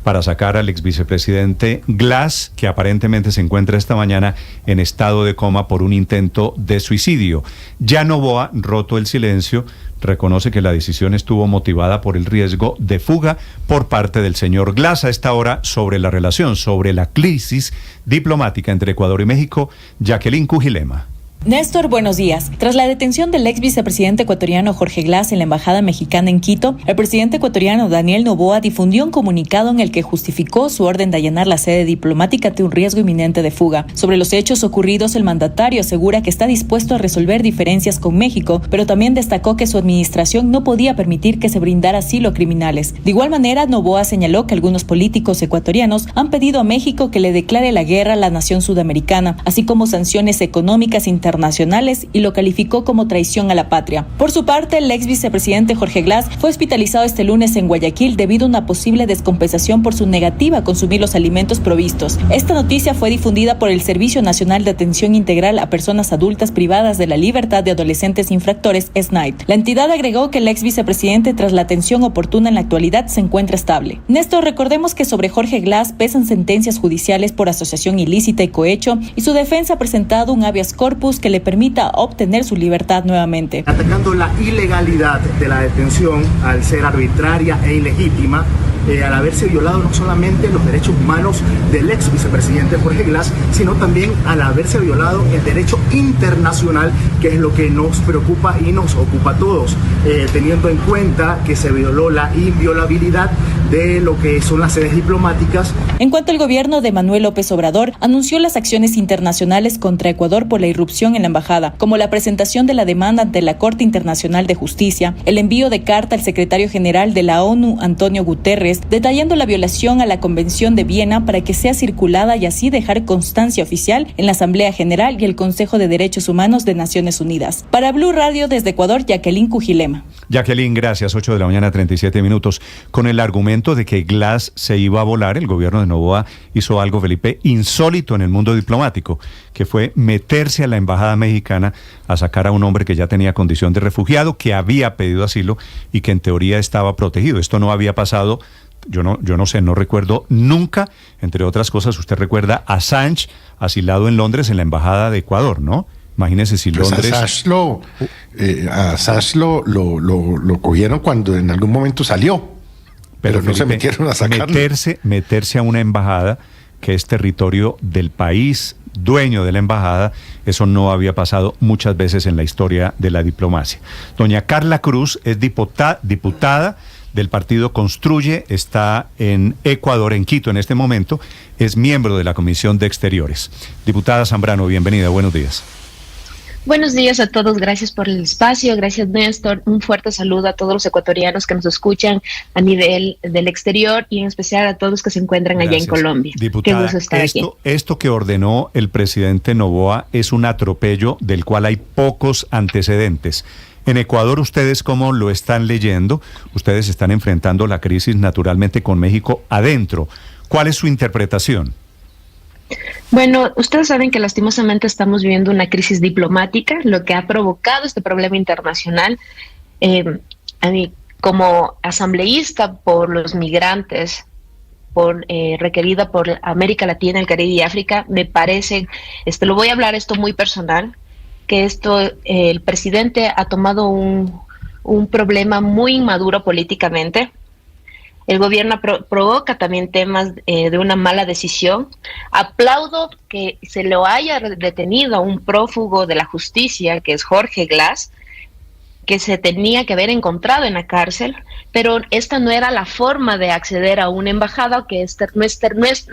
para sacar al ex vicepresidente Glass, que aparentemente se encuentra esta mañana en estado de coma por un intento de suicidio. Ya Noboa, roto el silencio, reconoce que la decisión estuvo motivada por el riesgo de fuga por parte del señor Glass. A esta hora, sobre la relación, sobre la crisis diplomática entre Ecuador y México, Jacqueline Cujilema. Néstor, buenos días. Tras la detención del ex vicepresidente ecuatoriano Jorge Glass en la embajada mexicana en Quito, el presidente ecuatoriano Daniel Noboa difundió un comunicado en el que justificó su orden de allanar la sede diplomática ante un riesgo inminente de fuga. Sobre los hechos ocurridos, el mandatario asegura que está dispuesto a resolver diferencias con México, pero también destacó que su administración no podía permitir que se brindara asilo a criminales. De igual manera, Noboa señaló que algunos políticos ecuatorianos han pedido a México que le declare la guerra a la nación sudamericana, así como sanciones económicas internacionales, y lo calificó como traición a la patria. Por su parte, el ex vicepresidente Jorge Glass fue hospitalizado este lunes en Guayaquil debido a una posible descompensación por su negativa a consumir los alimentos provistos. Esta noticia fue difundida por el Servicio Nacional de Atención Integral a Personas Adultas Privadas de la Libertad de Adolescentes Infractores, SNAID. La entidad agregó que el ex vicepresidente, tras la atención oportuna en la actualidad, se encuentra estable. Néstor, recordemos que sobre Jorge Glass pesan sentencias judiciales por asociación ilícita y cohecho, y su defensa ha presentado un habeas corpus que le permita obtener su libertad nuevamente. Atacando la ilegalidad de la detención al ser arbitraria e ilegítima, al haberse violado no solamente los derechos humanos del ex vicepresidente Jorge Glass, sino también al haberse violado el derecho internacional, que es lo que nos preocupa y nos ocupa a todos, teniendo en cuenta que se violó la inviolabilidad de lo que son las sedes diplomáticas. En cuanto al gobierno de Manuel López Obrador, anunció las acciones internacionales contra Ecuador por la irrupción en la embajada, como la presentación de la demanda ante la Corte Internacional de Justicia, el envío de carta al secretario general de la ONU, Antonio Guterres, detallando la violación a la Convención de Viena para que sea circulada y así dejar constancia oficial en la Asamblea General y el Consejo de Derechos Humanos de Naciones Unidas. Para Blue Radio desde Ecuador, Jacqueline Cujilema. Jacqueline, gracias. 8 de la mañana, 37 minutos. Con el argumento de que Glass se iba a volar, el gobierno de Noboa hizo algo, Felipe, insólito en el mundo diplomático, que fue meterse a la embajada mexicana a sacar a un hombre que ya tenía condición de refugiado, que había pedido asilo y que en teoría estaba protegido. Esto no había pasado. Yo no sé, no recuerdo nunca, entre otras cosas, usted recuerda a Assange asilado en Londres en la embajada de Ecuador, ¿no? Imagínese si pues Londres... A Assange lo cogieron cuando en algún momento salió, pero no Felipe, se metieron a sacarlo. Meterse a una embajada que es territorio del país dueño de la embajada, eso no había pasado muchas veces en la historia de la diplomacia. Doña Carla Cruz es diputada del partido Construye, está en Ecuador, en Quito en este momento, es miembro de la Comisión de Exteriores. Diputada Zambrano, bienvenida, buenos días. Buenos días a todos, gracias por el espacio, gracias Néstor, un fuerte saludo a todos los ecuatorianos que nos escuchan a nivel del exterior y en especial a todos los que se encuentran allá en Colombia. Diputada, qué gusto estar aquí. Esto que ordenó el presidente Noboa es un atropello del cual hay pocos antecedentes. En Ecuador, ¿ustedes cómo lo están leyendo? Ustedes están enfrentando la crisis naturalmente con México adentro. ¿Cuál es su interpretación? Bueno, ustedes saben que lastimosamente estamos viviendo una crisis diplomática, lo que ha provocado este problema internacional. A mí, como asambleísta por los migrantes, requerida por América Latina, el Caribe y África, me parece, lo voy a hablar esto muy personal, que el presidente ha tomado un problema muy inmaduro políticamente. El gobierno provoca también temas de una mala decisión. Aplaudo que se lo haya detenido a un prófugo de la justicia, que es Jorge Glass, que se tenía que haber encontrado en la cárcel, pero esta no era la forma de acceder a una embajada, que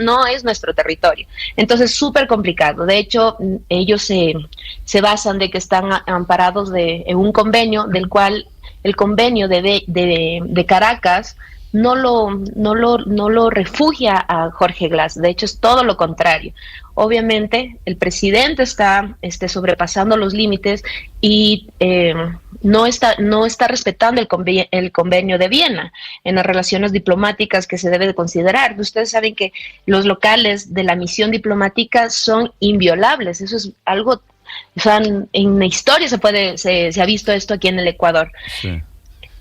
no es nuestro territorio. Entonces, súper complicado. De hecho, ellos se basan de que están amparados en un convenio, del cual el convenio de Caracas no lo refugia a Jorge Glass. De hecho, es todo lo contrario. Obviamente, el presidente está sobrepasando los límites y no está respetando el convenio de Viena en las relaciones diplomáticas que se debe de considerar. Ustedes saben que los locales de la misión diplomática son inviolables. Eso es algo, o sea, en la historia se ha visto esto aquí en el Ecuador. Sí.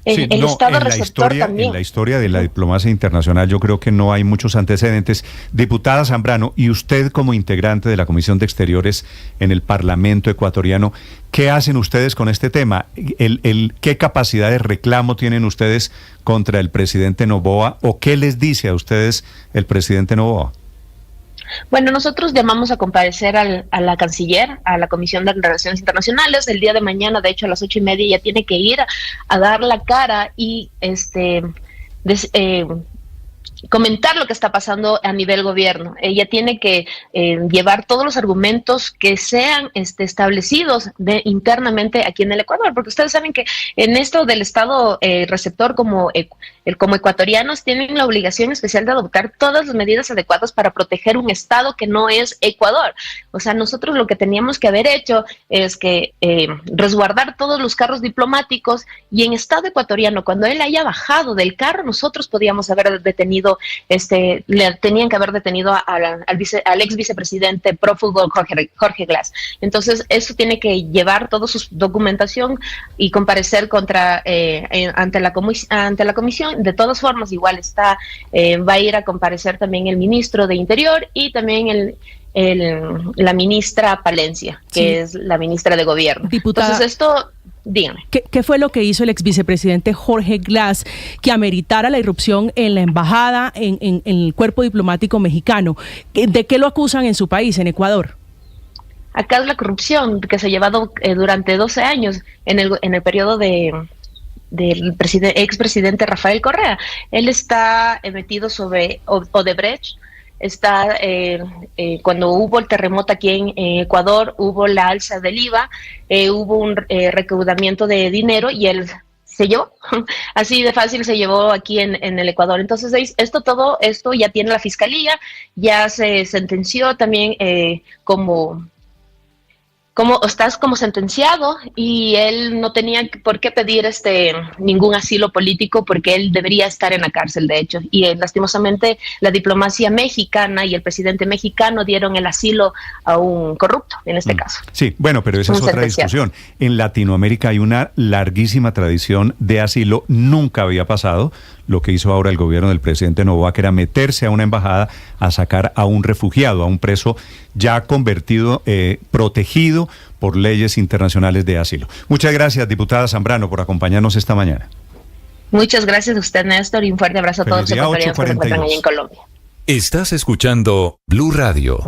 el Estado receptor también. En la historia de la diplomacia internacional yo creo que no hay muchos antecedentes. Diputada Zambrano, y usted como integrante de la Comisión de Exteriores en el Parlamento ecuatoriano, ¿qué hacen ustedes con este tema? ¿Qué capacidad de reclamo tienen ustedes contra el presidente Noboa o qué les dice a ustedes el presidente Noboa? Bueno, nosotros llamamos a comparecer a la canciller, a la Comisión de Relaciones Internacionales. El día de mañana, de hecho, a las 8:30 ya tiene que ir a dar la cara y comentar lo que está pasando a nivel gobierno. Ella tiene que llevar todos los argumentos que sean establecidos internamente aquí en el Ecuador, porque ustedes saben que en esto del Estado receptor como ecuatorianos tienen la obligación especial de adoptar todas las medidas adecuadas para proteger un Estado que no es Ecuador. O sea, nosotros lo que teníamos que haber hecho es que resguardar todos los carros diplomáticos y en Estado ecuatoriano, cuando él haya bajado del carro, nosotros podíamos haber detenido le tenían que haber detenido al ex vicepresidente prófugo Jorge Glass. Entonces, eso tiene que llevar toda su documentación y comparecer ante la comisión. De todas formas, igual va a ir a comparecer también el ministro de Interior y también la ministra Palencia, que es la ministra de Gobierno. Diputada, entonces esto, dígame. ¿Qué fue lo que hizo el ex vicepresidente Jorge Glass que ameritara la irrupción en la embajada, en el cuerpo diplomático mexicano? ¿De qué lo acusan en su país, en Ecuador? Acá es la corrupción que se ha llevado durante 12 años en el periodo del expresidente Rafael Correa. Él está metido sobre Odebrecht. Cuando hubo el terremoto aquí en Ecuador, hubo la alza del IVA, hubo un recaudamiento de dinero y él se llevó, así de fácil se llevó aquí en el Ecuador. Entonces todo esto ya tiene la fiscalía, ya se sentenció también como sentenciado, y él no tenía por qué pedir ningún asilo político porque él debería estar en la cárcel, de hecho. Y lastimosamente la diplomacia mexicana y el presidente mexicano dieron el asilo a un corrupto, en este caso. Sí, bueno, pero esa es otra discusión. En Latinoamérica hay una larguísima tradición de asilo. Nunca había pasado lo que hizo ahora el gobierno del presidente Noboa, que era meterse a una embajada a sacar a un refugiado, a un preso ya convertido, protegido por leyes internacionales de asilo. Muchas gracias, diputada Zambrano, por acompañarnos esta mañana. Muchas gracias a usted, Néstor, y un fuerte abrazo a todos los ecuatorianos que se encuentran allá en Colombia. Estás escuchando Blue Radio.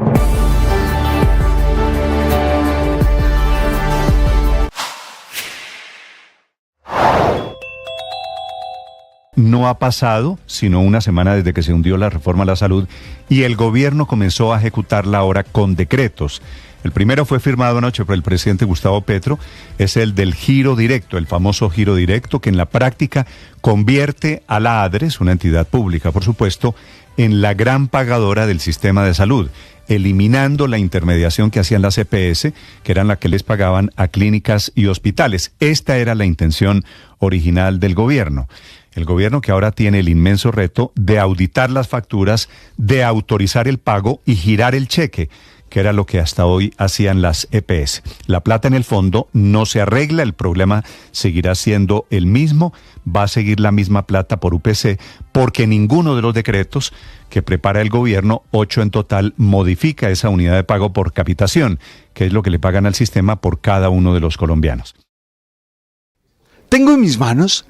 No ha pasado sino una semana desde que se hundió la reforma a la salud y el gobierno comenzó a ejecutarla ahora con decretos. El primero fue firmado anoche por el presidente Gustavo Petro, es el del giro directo, el famoso giro directo, que en la práctica convierte a la ADRES, una entidad pública por supuesto, en la gran pagadora del sistema de salud, eliminando la intermediación que hacían las EPS, que eran las que les pagaban a clínicas y hospitales. Esta era la intención original del gobierno. El gobierno que ahora tiene el inmenso reto de auditar las facturas, de autorizar el pago y girar el cheque, que era lo que hasta hoy hacían las EPS. La plata en el fondo no se arregla, el problema seguirá siendo el mismo, va a seguir la misma plata por UPC, porque ninguno de los decretos que prepara el gobierno, 8 en total, modifica esa unidad de pago por capitación, que es lo que le pagan al sistema por cada uno de los colombianos. Tengo en mis manos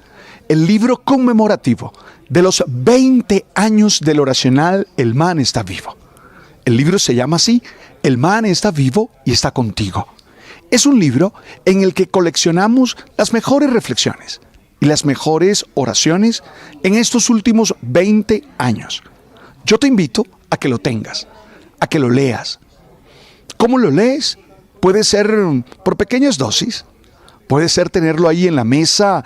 el libro conmemorativo de los 20 años del oracional El Man está vivo. El libro se llama así, El Man está vivo y está contigo. Es un libro en el que coleccionamos las mejores reflexiones y las mejores oraciones en estos últimos 20 años. Yo te invito a que lo tengas, a que lo leas. ¿Cómo lo lees? Puede ser por pequeñas dosis, puede ser tenerlo ahí en la mesa.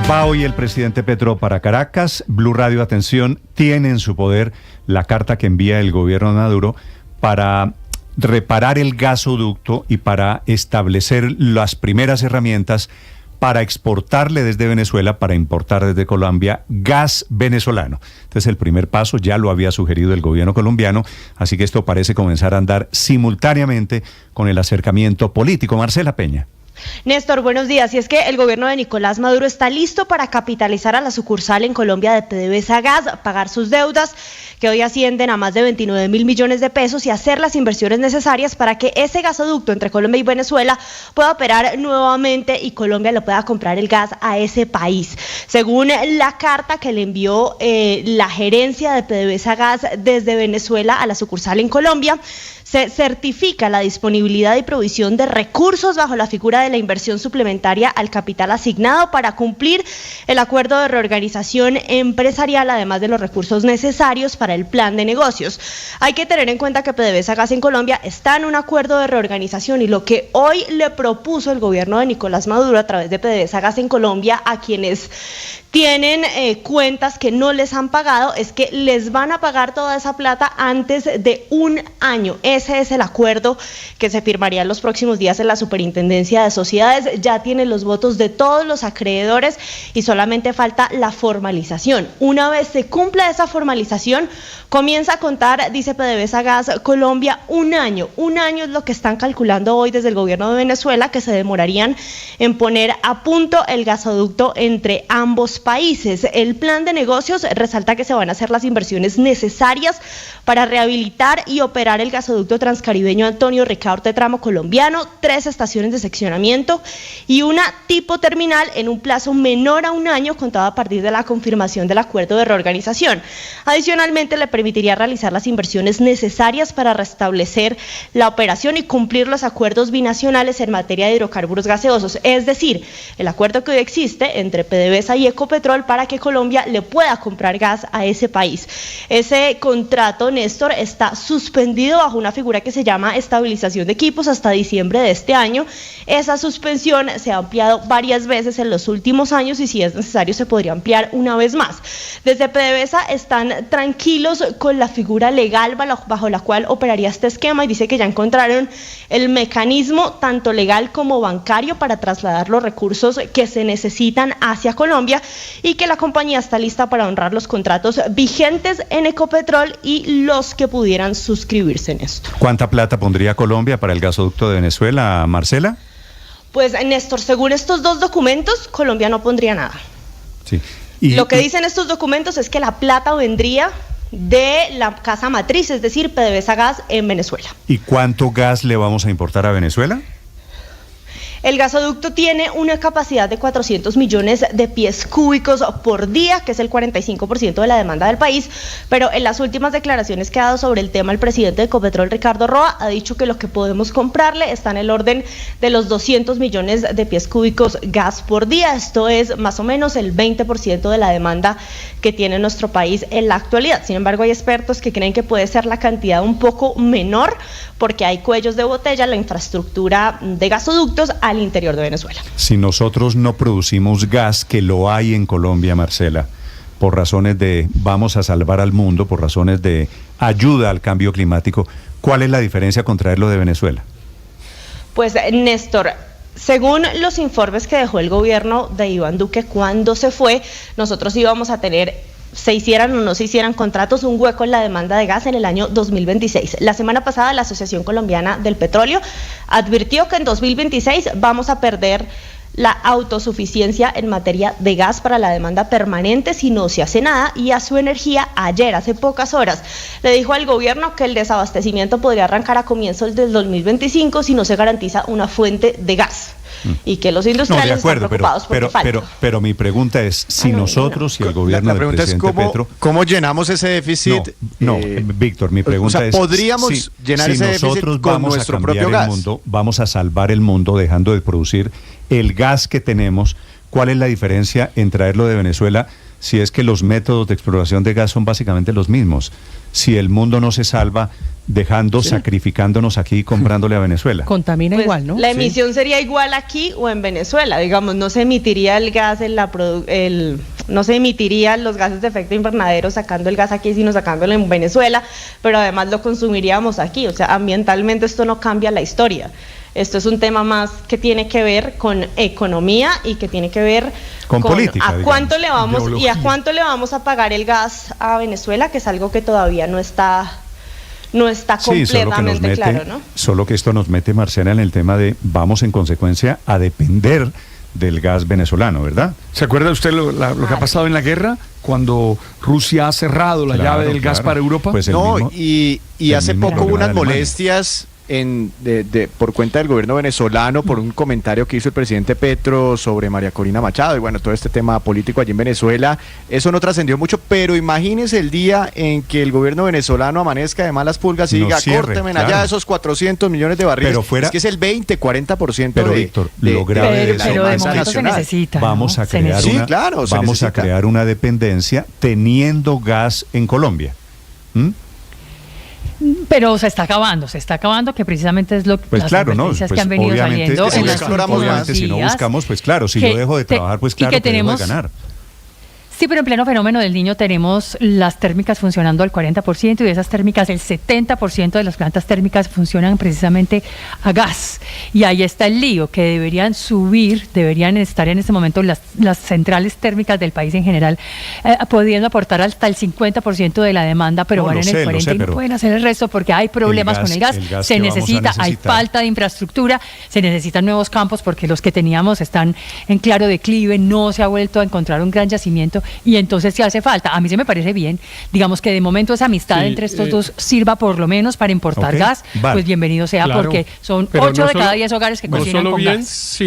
Va hoy el presidente Petro para Caracas. Blue Radio, atención, tiene en su poder la carta que envía el gobierno de Maduro para reparar el gasoducto y para establecer las primeras herramientas para exportarle desde Venezuela, para importar desde Colombia gas venezolano. Entonces el primer paso ya lo había sugerido el gobierno colombiano, así que esto parece comenzar a andar simultáneamente con el acercamiento político. Marcela Peña. Néstor, buenos días. Y es que el gobierno de Nicolás Maduro está listo para capitalizar a la sucursal en Colombia de PDVSA Gas, pagar sus deudas, que hoy ascienden a más de 29.000 millones de pesos, y hacer las inversiones necesarias para que ese gasoducto entre Colombia y Venezuela pueda operar nuevamente y Colombia le pueda comprar el gas a ese país. Según la carta que le envió la gerencia de PDVSA Gas desde Venezuela a la sucursal en Colombia, se certifica la disponibilidad y provisión de recursos bajo la figura de la inversión suplementaria al capital asignado para cumplir el acuerdo de reorganización empresarial, además de los recursos necesarios para el plan de negocios. Hay que tener en cuenta que PDVSA Gas en Colombia está en un acuerdo de reorganización, y lo que hoy le propuso el gobierno de Nicolás Maduro a través de PDVSA Gas en Colombia a quienes tienen cuentas que no les han pagado es que les van a pagar toda esa plata antes de un año. Ese es el acuerdo que se firmaría en los próximos días en la Superintendencia de Sociedades. Ya tienen los votos de todos los acreedores y solamente falta la formalización. Una vez se cumpla esa formalización, comienza a contar, dice PDVSA Gas Colombia, un año. Un año es lo que están calculando hoy desde el gobierno de Venezuela, que se demorarían en poner a punto el gasoducto entre ambos países. El plan de negocios resalta que se van a hacer las inversiones necesarias para rehabilitar y operar el gasoducto transcaribeño Antonio Ricaurte tramo colombiano, 3 estaciones de seccionamiento y una tipo terminal en un plazo menor a un año contado a partir de la confirmación del acuerdo de reorganización. Adicionalmente, le permitiría realizar las inversiones necesarias para restablecer la operación y cumplir los acuerdos binacionales en materia de hidrocarburos gaseosos, es decir, el acuerdo que hoy existe entre PDVSA y Ecopetrol para que Colombia le pueda comprar gas a ese país. Ese contrato, Néstor, está suspendido bajo una figura que se llama estabilización de equipos hasta diciembre de este año. Esa suspensión se ha ampliado varias veces en los últimos años y si es necesario se podría ampliar una vez más. Desde PDVSA están tranquilos con la figura legal bajo la cual operaría este esquema y dice que ya encontraron el mecanismo tanto legal como bancario para trasladar los recursos que se necesitan hacia Colombia y que la compañía está lista para honrar los contratos vigentes en Ecopetrol y los que pudieran suscribirse en esto. ¿Cuánta plata pondría Colombia para el gasoducto de Venezuela, Marcela? Pues, Néstor, según estos dos documentos, Colombia no pondría nada. Sí. Lo que dicen estos documentos es que la plata vendría de la casa matriz, es decir, PDVSA Gas en Venezuela. ¿Y cuánto gas le vamos a importar a Venezuela? El gasoducto tiene una capacidad de 400 millones de pies cúbicos por día, que es el 45% de la demanda del país, pero en las últimas declaraciones que ha dado sobre el tema el presidente de Ecopetrol, Ricardo Roa, ha dicho que lo que podemos comprarle está en el orden de los 200 millones de pies cúbicos gas por día. Esto es más o menos el 20% de la demanda que tiene nuestro país en la actualidad. Sin embargo, hay expertos que creen que puede ser la cantidad un poco menor porque hay cuellos de botella en la infraestructura de gasoductos al interior de Venezuela. Si nosotros no producimos gas, que lo hay en Colombia, Marcela, por razones de vamos a salvar al mundo, por razones de ayuda al cambio climático, ¿cuál es la diferencia con traerlo de Venezuela? Pues, Néstor, según los informes que dejó el gobierno de Iván Duque cuando se fue, nosotros íbamos a tener, se hicieran o no se hicieran contratos, un hueco en la demanda de gas en el año 2026. La semana pasada la Asociación Colombiana del Petróleo advirtió que en 2026 vamos a perder la autosuficiencia en materia de gas para la demanda permanente si no se hace nada, y a su energía ayer, hace pocas horas, le dijo al gobierno que el desabastecimiento podría arrancar a comienzos del 2025 si no se garantiza una fuente de gas. Y que los industriales están preocupados por el fallo. Pero mi pregunta es, si nosotros y el gobierno del presidente Petro... ¿Cómo llenamos ese déficit? Víctor, mi pregunta es... ¿Podríamos llenar ese déficit con nuestro propio gas? Vamos a salvar el mundo dejando de producir el gas que tenemos. ¿Cuál es la diferencia en traerlo de Venezuela si es que los métodos de exploración de gas son básicamente los mismos? Si el mundo no se salva sacrificándonos aquí y comprándole a Venezuela. Contamina pues igual, ¿no? La emisión sería igual aquí o en Venezuela, digamos, no se emitiría el gas no se emitirían los gases de efecto invernadero sacando el gas aquí, sino sacándolo en Venezuela, pero además lo consumiríamos aquí, o sea, ambientalmente esto no cambia la historia. Esto es un tema más que tiene que ver con economía y que tiene que ver con política, a cuánto le vamos a pagar el gas a Venezuela, que es algo que todavía no está no está completamente claro, ¿no? Solo que esto nos mete, Marcela, en el tema de vamos en consecuencia a depender del gas venezolano, ¿verdad? ¿Se acuerda usted lo que ha pasado en la guerra? Cuando Rusia ha cerrado la llave del gas para Europa. Pues y hace poco hubo unas molestias por cuenta del gobierno venezolano por un comentario que hizo el presidente Petro sobre María Corina Machado y bueno, todo este tema político allí en Venezuela. Eso no trascendió mucho, pero imagínese el día en que el gobierno venezolano amanezca de malas pulgas y diga, córteme allá esos 400 millones de barriles. Pero es que es el 20-40% pero Víctor, lo grave de eso, de momento se necesita. Vamos a crear una dependencia teniendo gas en Colombia. Pero se está acabando, que precisamente es lo que las noticias que han venido saliendo en los últimos días. Si no buscamos, pues claro, si yo dejo de trabajar, pues claro que dejo de ganar. Sí, pero en pleno fenómeno del Niño tenemos las térmicas funcionando al 40% y de esas térmicas el 70% de las plantas térmicas funcionan precisamente a gas. Y ahí está el lío, que deberían estar en este momento las centrales térmicas del país en general, pudiendo aportar hasta el 50% de la demanda, pero van en el 40% y no pueden hacer el resto porque hay problemas con el gas se necesita, hay falta de infraestructura, se necesitan nuevos campos porque los que teníamos están en claro declive, no se ha vuelto a encontrar un gran yacimiento. Y entonces sí hace falta. A mí se me parece bien, digamos que de momento esa amistad entre estos dos sirva por lo menos para importar gas, pues bienvenido sea, porque son 8 de cada 10 hogares que cocinan con gas.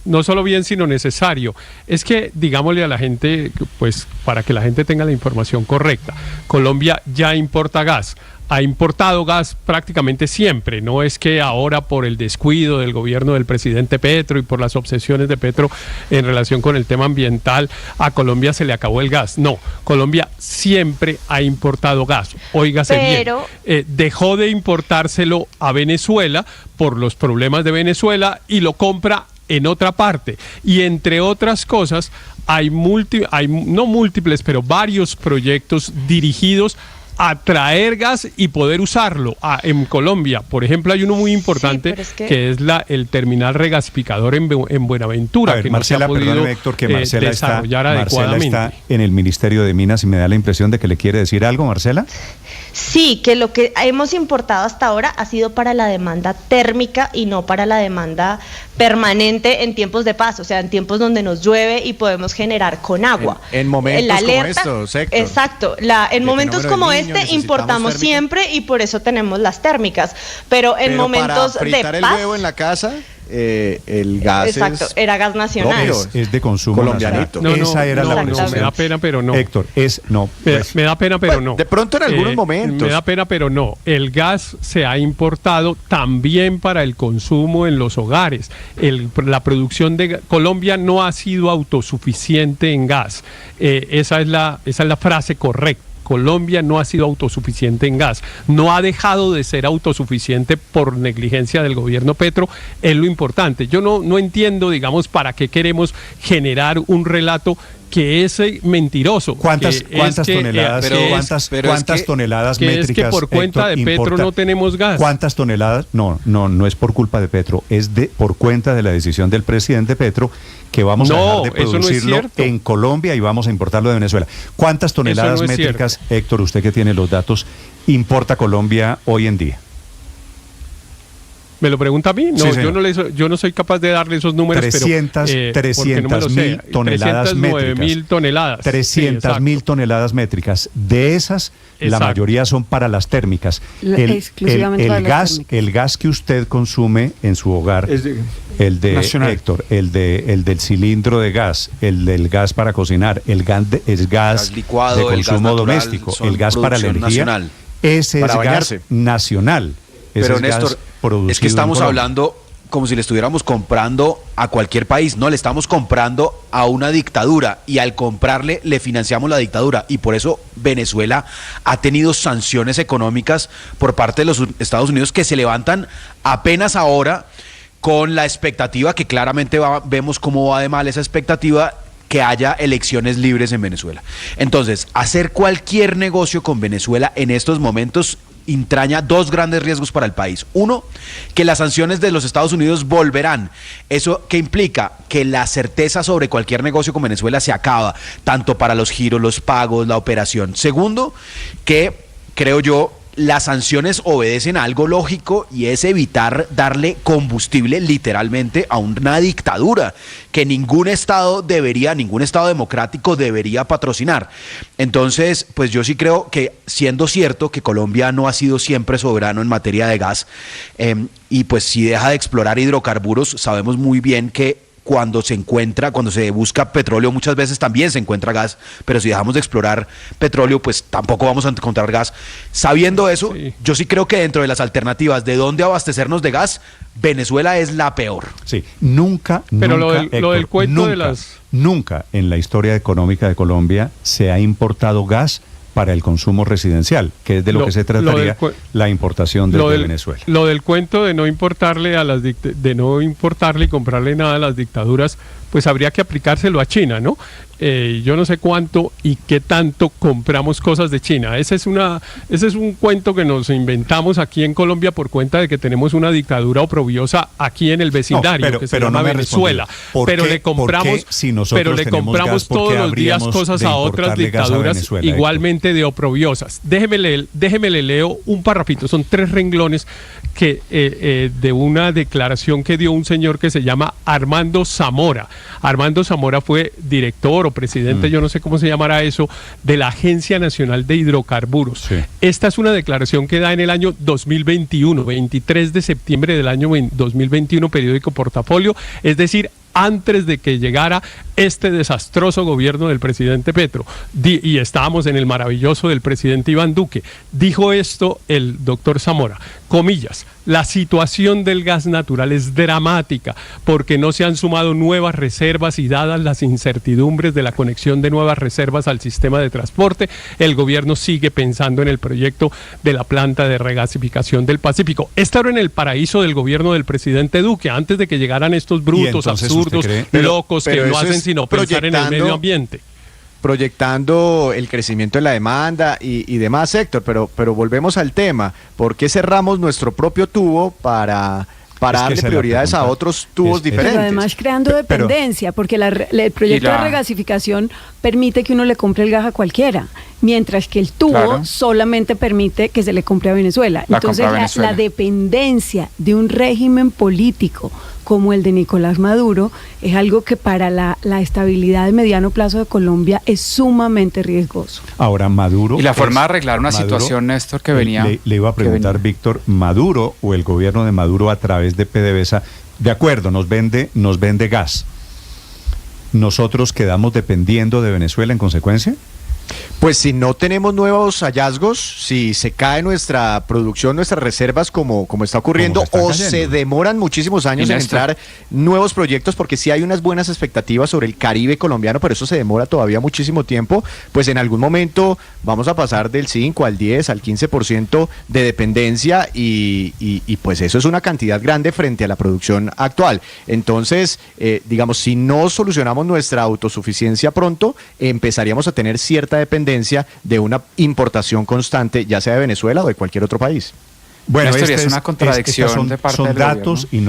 No solo bien, sino necesario. Es que, digámosle a la gente, pues para que la gente tenga la información correcta, Colombia ya importa gas. Ha importado gas prácticamente siempre, no es que ahora por el descuido del gobierno del presidente Petro y por las obsesiones de Petro en relación con el tema ambiental a Colombia se le acabó el gas. No, Colombia siempre ha importado gas. Óigase bien, dejó de importárselo a Venezuela por los problemas de Venezuela y lo compra en otra parte. Y entre otras cosas, hay no múltiples, pero varios proyectos dirigidos a traer gas y poder usarlo en Colombia. Por ejemplo, hay uno muy importante que es el terminal regasificador en Buenaventura. A ver, que Marcela, no se ha podido Héctor, que Marcela desarrollar adecuadamente. Marcela está en el Ministerio de Minas y me da la impresión de que le quiere decir algo, Marcela. Sí, que lo que hemos importado hasta ahora ha sido para la demanda térmica y no para la demanda permanente en tiempos de paz, o sea, en tiempos donde nos llueve y podemos generar con agua. En momentos como estos, Héctor. Exacto, en momentos como importamos siempre y por eso tenemos las térmicas, pero en momentos para fritar de el paz, huevo en la casa, el gas era gas nacional. Es de consumo colombianito. Esa era la opción. Me da pena, pero no. Héctor, me da pena, pero no. De pronto en algunos momentos. Me da pena, pero no. El gas se ha importado también para el consumo en los hogares. La producción de Colombia no ha sido autosuficiente en gas. Esa es la frase correcta. Colombia no ha sido autosuficiente en gas, no ha dejado de ser autosuficiente por negligencia del gobierno Petro, es lo importante. Yo no entiendo, digamos, para qué queremos generar un relato que es mentiroso. ¿Cuántas toneladas métricas? Es que por cuenta de Petro no tenemos gas. ¿Cuántas toneladas? No es por culpa de Petro, es por cuenta de la decisión del presidente Petro que vamos a dejar de producirlo en Colombia y vamos a importarlo de Venezuela. ¿Cuántas toneladas métricas, Héctor, usted que tiene los datos, importa Colombia hoy en día? ¿Me lo pregunta a mí? No, sí, yo no soy capaz de darle esos números, 300.000 toneladas métricas. 309.000 toneladas. 300.000 toneladas métricas. De esas, la mayoría son para las térmicas. El gas que usted consume en su hogar, el de nacional. Héctor, el del cilindro de gas, el del gas para cocinar, el gas licuado, de consumo doméstico, el gas para la energía, nacional. Ese es gas nacional. Pero Néstor, es que estamos hablando como si le estuviéramos comprando a cualquier país. No, le estamos comprando a una dictadura y al comprarle le financiamos la dictadura. Y por eso Venezuela ha tenido sanciones económicas por parte de los Estados Unidos que se levantan apenas ahora con la expectativa que claramente vemos cómo va de mal esa expectativa, que haya elecciones libres en Venezuela. Entonces, hacer cualquier negocio con Venezuela en estos momentos entraña dos grandes riesgos para el país. Uno, que las sanciones de los Estados Unidos volverán. ¿Eso qué implica? Que la certeza sobre cualquier negocio con Venezuela se acaba, tanto para los giros, los pagos, la operación. Segundo, que creo yo, las sanciones obedecen a algo lógico y es evitar darle combustible literalmente a una dictadura que ningún estado democrático debería patrocinar. Entonces, pues yo sí creo que, siendo cierto que Colombia no ha sido siempre soberano en materia de gas, y pues si deja de explorar hidrocarburos, sabemos muy bien que cuando se busca petróleo, muchas veces también se encuentra gas, pero si dejamos de explorar petróleo, pues tampoco vamos a encontrar gas. Sabiendo eso, yo sí creo que dentro de las alternativas de dónde abastecernos de gas, Venezuela es la peor. Sí, nunca en la historia económica de Colombia se ha importado gas para el consumo residencial, que es de lo que se trataría la importación desde Venezuela. Lo del cuento de no importarle y comprarle nada a las dictaduras, pues habría que aplicárselo a China, ¿no? Yo no sé cuánto y qué tanto compramos cosas de China. Ese es un cuento que nos inventamos aquí en Colombia por cuenta de que tenemos una dictadura oprobiosa aquí en el vecindario, que se llama Venezuela. Pero le compramos todos los días cosas a otras dictaduras igualmente de oprobiosas. Déjeme le leo un parrafito, son 3 renglones de una declaración que dio un señor que se llama Armando Zamora. Armando Zamora fue director o presidente, yo no sé cómo se llamará eso, de la Agencia Nacional de Hidrocarburos. Sí. Esta es una declaración que da en el año 2021, 23 de septiembre del año 2021, periódico Portafolio, es decir, antes de que llegara este desastroso gobierno del presidente Petro, y estábamos en el maravilloso del presidente Iván Duque. Dijo esto el doctor Zamora, comillas: la situación del gas natural es dramática porque no se han sumado nuevas reservas y dadas las incertidumbres de la conexión de nuevas reservas al sistema de transporte, el gobierno sigue pensando en el proyecto de la planta de regasificación del Pacífico. Esto era en el paraíso del gobierno del presidente Duque, antes de que llegaran estos brutos, absurdos, locos que no hacen sino pensar en el medio ambiente. Proyectando el crecimiento de la demanda y demás, Héctor, pero volvemos al tema. ¿Por qué cerramos nuestro propio tubo para darle prioridades a otros tubos diferentes? Pero además creando dependencia, porque el proyecto de regasificación permite que uno le compre el gas a cualquiera, mientras que el tubo solamente permite que se le compre a Venezuela. Entonces la dependencia de un régimen político como el de Nicolás Maduro es algo que para la estabilidad de mediano plazo de Colombia es sumamente riesgoso. Ahora, Maduro... Y la forma de arreglar una situación, Néstor, que venía... Le iba a preguntar, Víctor, ¿Maduro o el gobierno de Maduro a través de PDVSA, de acuerdo, nos vende gas, nosotros quedamos dependiendo de Venezuela en consecuencia? Pues si no tenemos nuevos hallazgos, si se cae nuestra producción, nuestras reservas como está ocurriendo, o se demoran muchísimos años en entrar nuevos proyectos, porque sí hay unas buenas expectativas sobre el Caribe colombiano, pero eso se demora todavía muchísimo tiempo, pues en algún momento vamos a pasar del 5 al 10, al 15% de dependencia y pues eso es una cantidad grande frente a la producción actual. Entonces, digamos, si no solucionamos nuestra autosuficiencia pronto, empezaríamos a tener cierta dependencia de una importación constante, ya sea de Venezuela o de cualquier otro país. Bueno, es una contradicción de parte del gobierno. Son datos y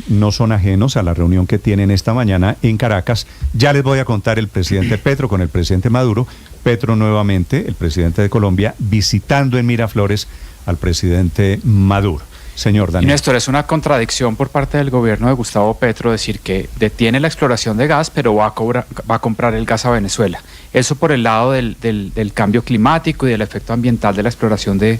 no son ajenos a la reunión que tienen esta mañana en Caracas. Ya les voy a contar el presidente Petro con el presidente Maduro. Petro nuevamente, el presidente de Colombia, visitando en Miraflores al presidente Maduro. Señor Daniel. Y Néstor, es una contradicción por parte del gobierno de Gustavo Petro decir que detiene la exploración de gas, pero va a comprar el gas a Venezuela. Eso por el lado del cambio climático y del efecto ambiental de la exploración de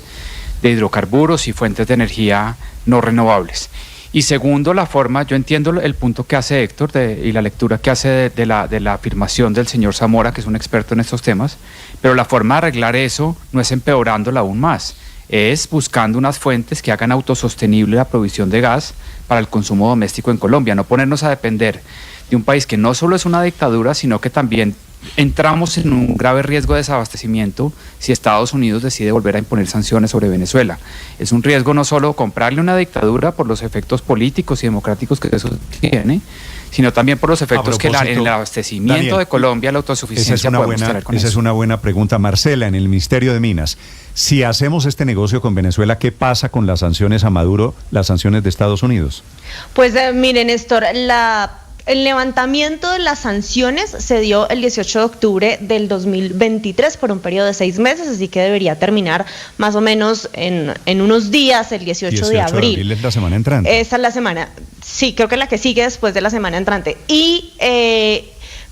hidrocarburos y fuentes de energía no renovables. Y segundo, la forma, yo entiendo el punto que hace Héctor y la lectura que hace de la afirmación del señor Zamora, que es un experto en estos temas, pero la forma de arreglar eso no es empeorándola aún más, es buscando unas fuentes que hagan autosostenible la provisión de gas para el consumo doméstico en Colombia, no ponernos a depender de un país que no solo es una dictadura, sino que también entramos en un grave riesgo de desabastecimiento si Estados Unidos decide volver a imponer sanciones sobre Venezuela. Es un riesgo no solo comprarle una dictadura por los efectos políticos y democráticos que eso tiene, sino también por los efectos que en el abastecimiento Daniel, de Colombia, la autosuficiencia podemos tener con eso. Esa es una buena pregunta. Marcela, en el Ministerio de Minas, si hacemos este negocio con Venezuela, ¿qué pasa con las sanciones a Maduro, las sanciones de Estados Unidos? Pues miren, Néstor, El levantamiento de las sanciones se dio el 18 de octubre del 2023 por un periodo de 6 meses, así que debería terminar más o menos en unos días, el 18 de abril. 18 de abril es la semana entrante. Esa es la semana, sí, creo que la que sigue después de la semana entrante.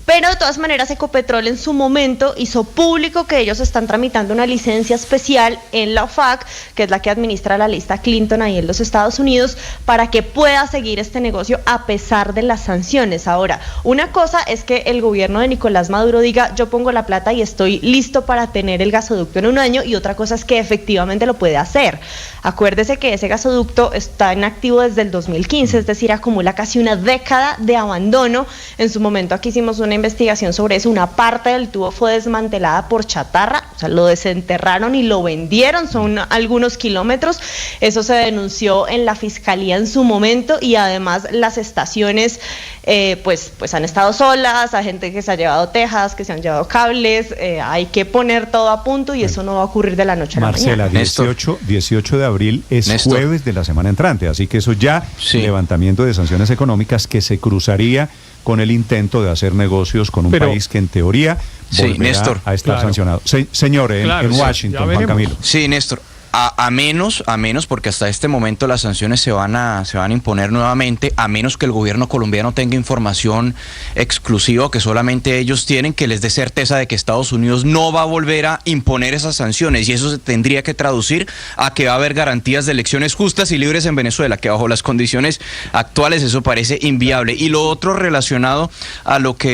Pero de todas maneras Ecopetrol en su momento hizo público que ellos están tramitando una licencia especial en la OFAC, que es la que administra la lista Clinton ahí en los Estados Unidos, para que pueda seguir este negocio a pesar de las sanciones. Ahora, una cosa es que el gobierno de Nicolás Maduro diga, yo pongo la plata y estoy listo para tener el gasoducto en un año, y otra cosa es que efectivamente lo puede hacer. Acuérdese que ese gasoducto está en activo desde el 2015, es decir, acumula casi una década de abandono. En su momento aquí hicimos una investigación sobre eso, una parte del tubo fue desmantelada por chatarra, o sea, lo desenterraron y lo vendieron, son algunos kilómetros. Eso se denunció en la fiscalía en su momento, y además las estaciones pues han estado solas, hay gente que se ha llevado tejas, que se han llevado cables, hay que poner todo a punto, y eso no va a ocurrir de la noche a la mañana. Marcela, 18 de abril es jueves de la semana entrante, así que eso ya, levantamiento de sanciones económicas que se cruzaría con el intento de hacer negocios con un país que en teoría volverá a estar sancionado. Señor, en Washington, Juan Camilo. Sí, Néstor. A menos, porque hasta este momento las sanciones se van a imponer nuevamente, a menos que el gobierno colombiano tenga información exclusiva que solamente ellos tienen, que les dé certeza de que Estados Unidos no va a volver a imponer esas sanciones, y eso se tendría que traducir a que va a haber garantías de elecciones justas y libres en Venezuela, que bajo las condiciones actuales eso parece inviable. Y lo otro relacionado a lo que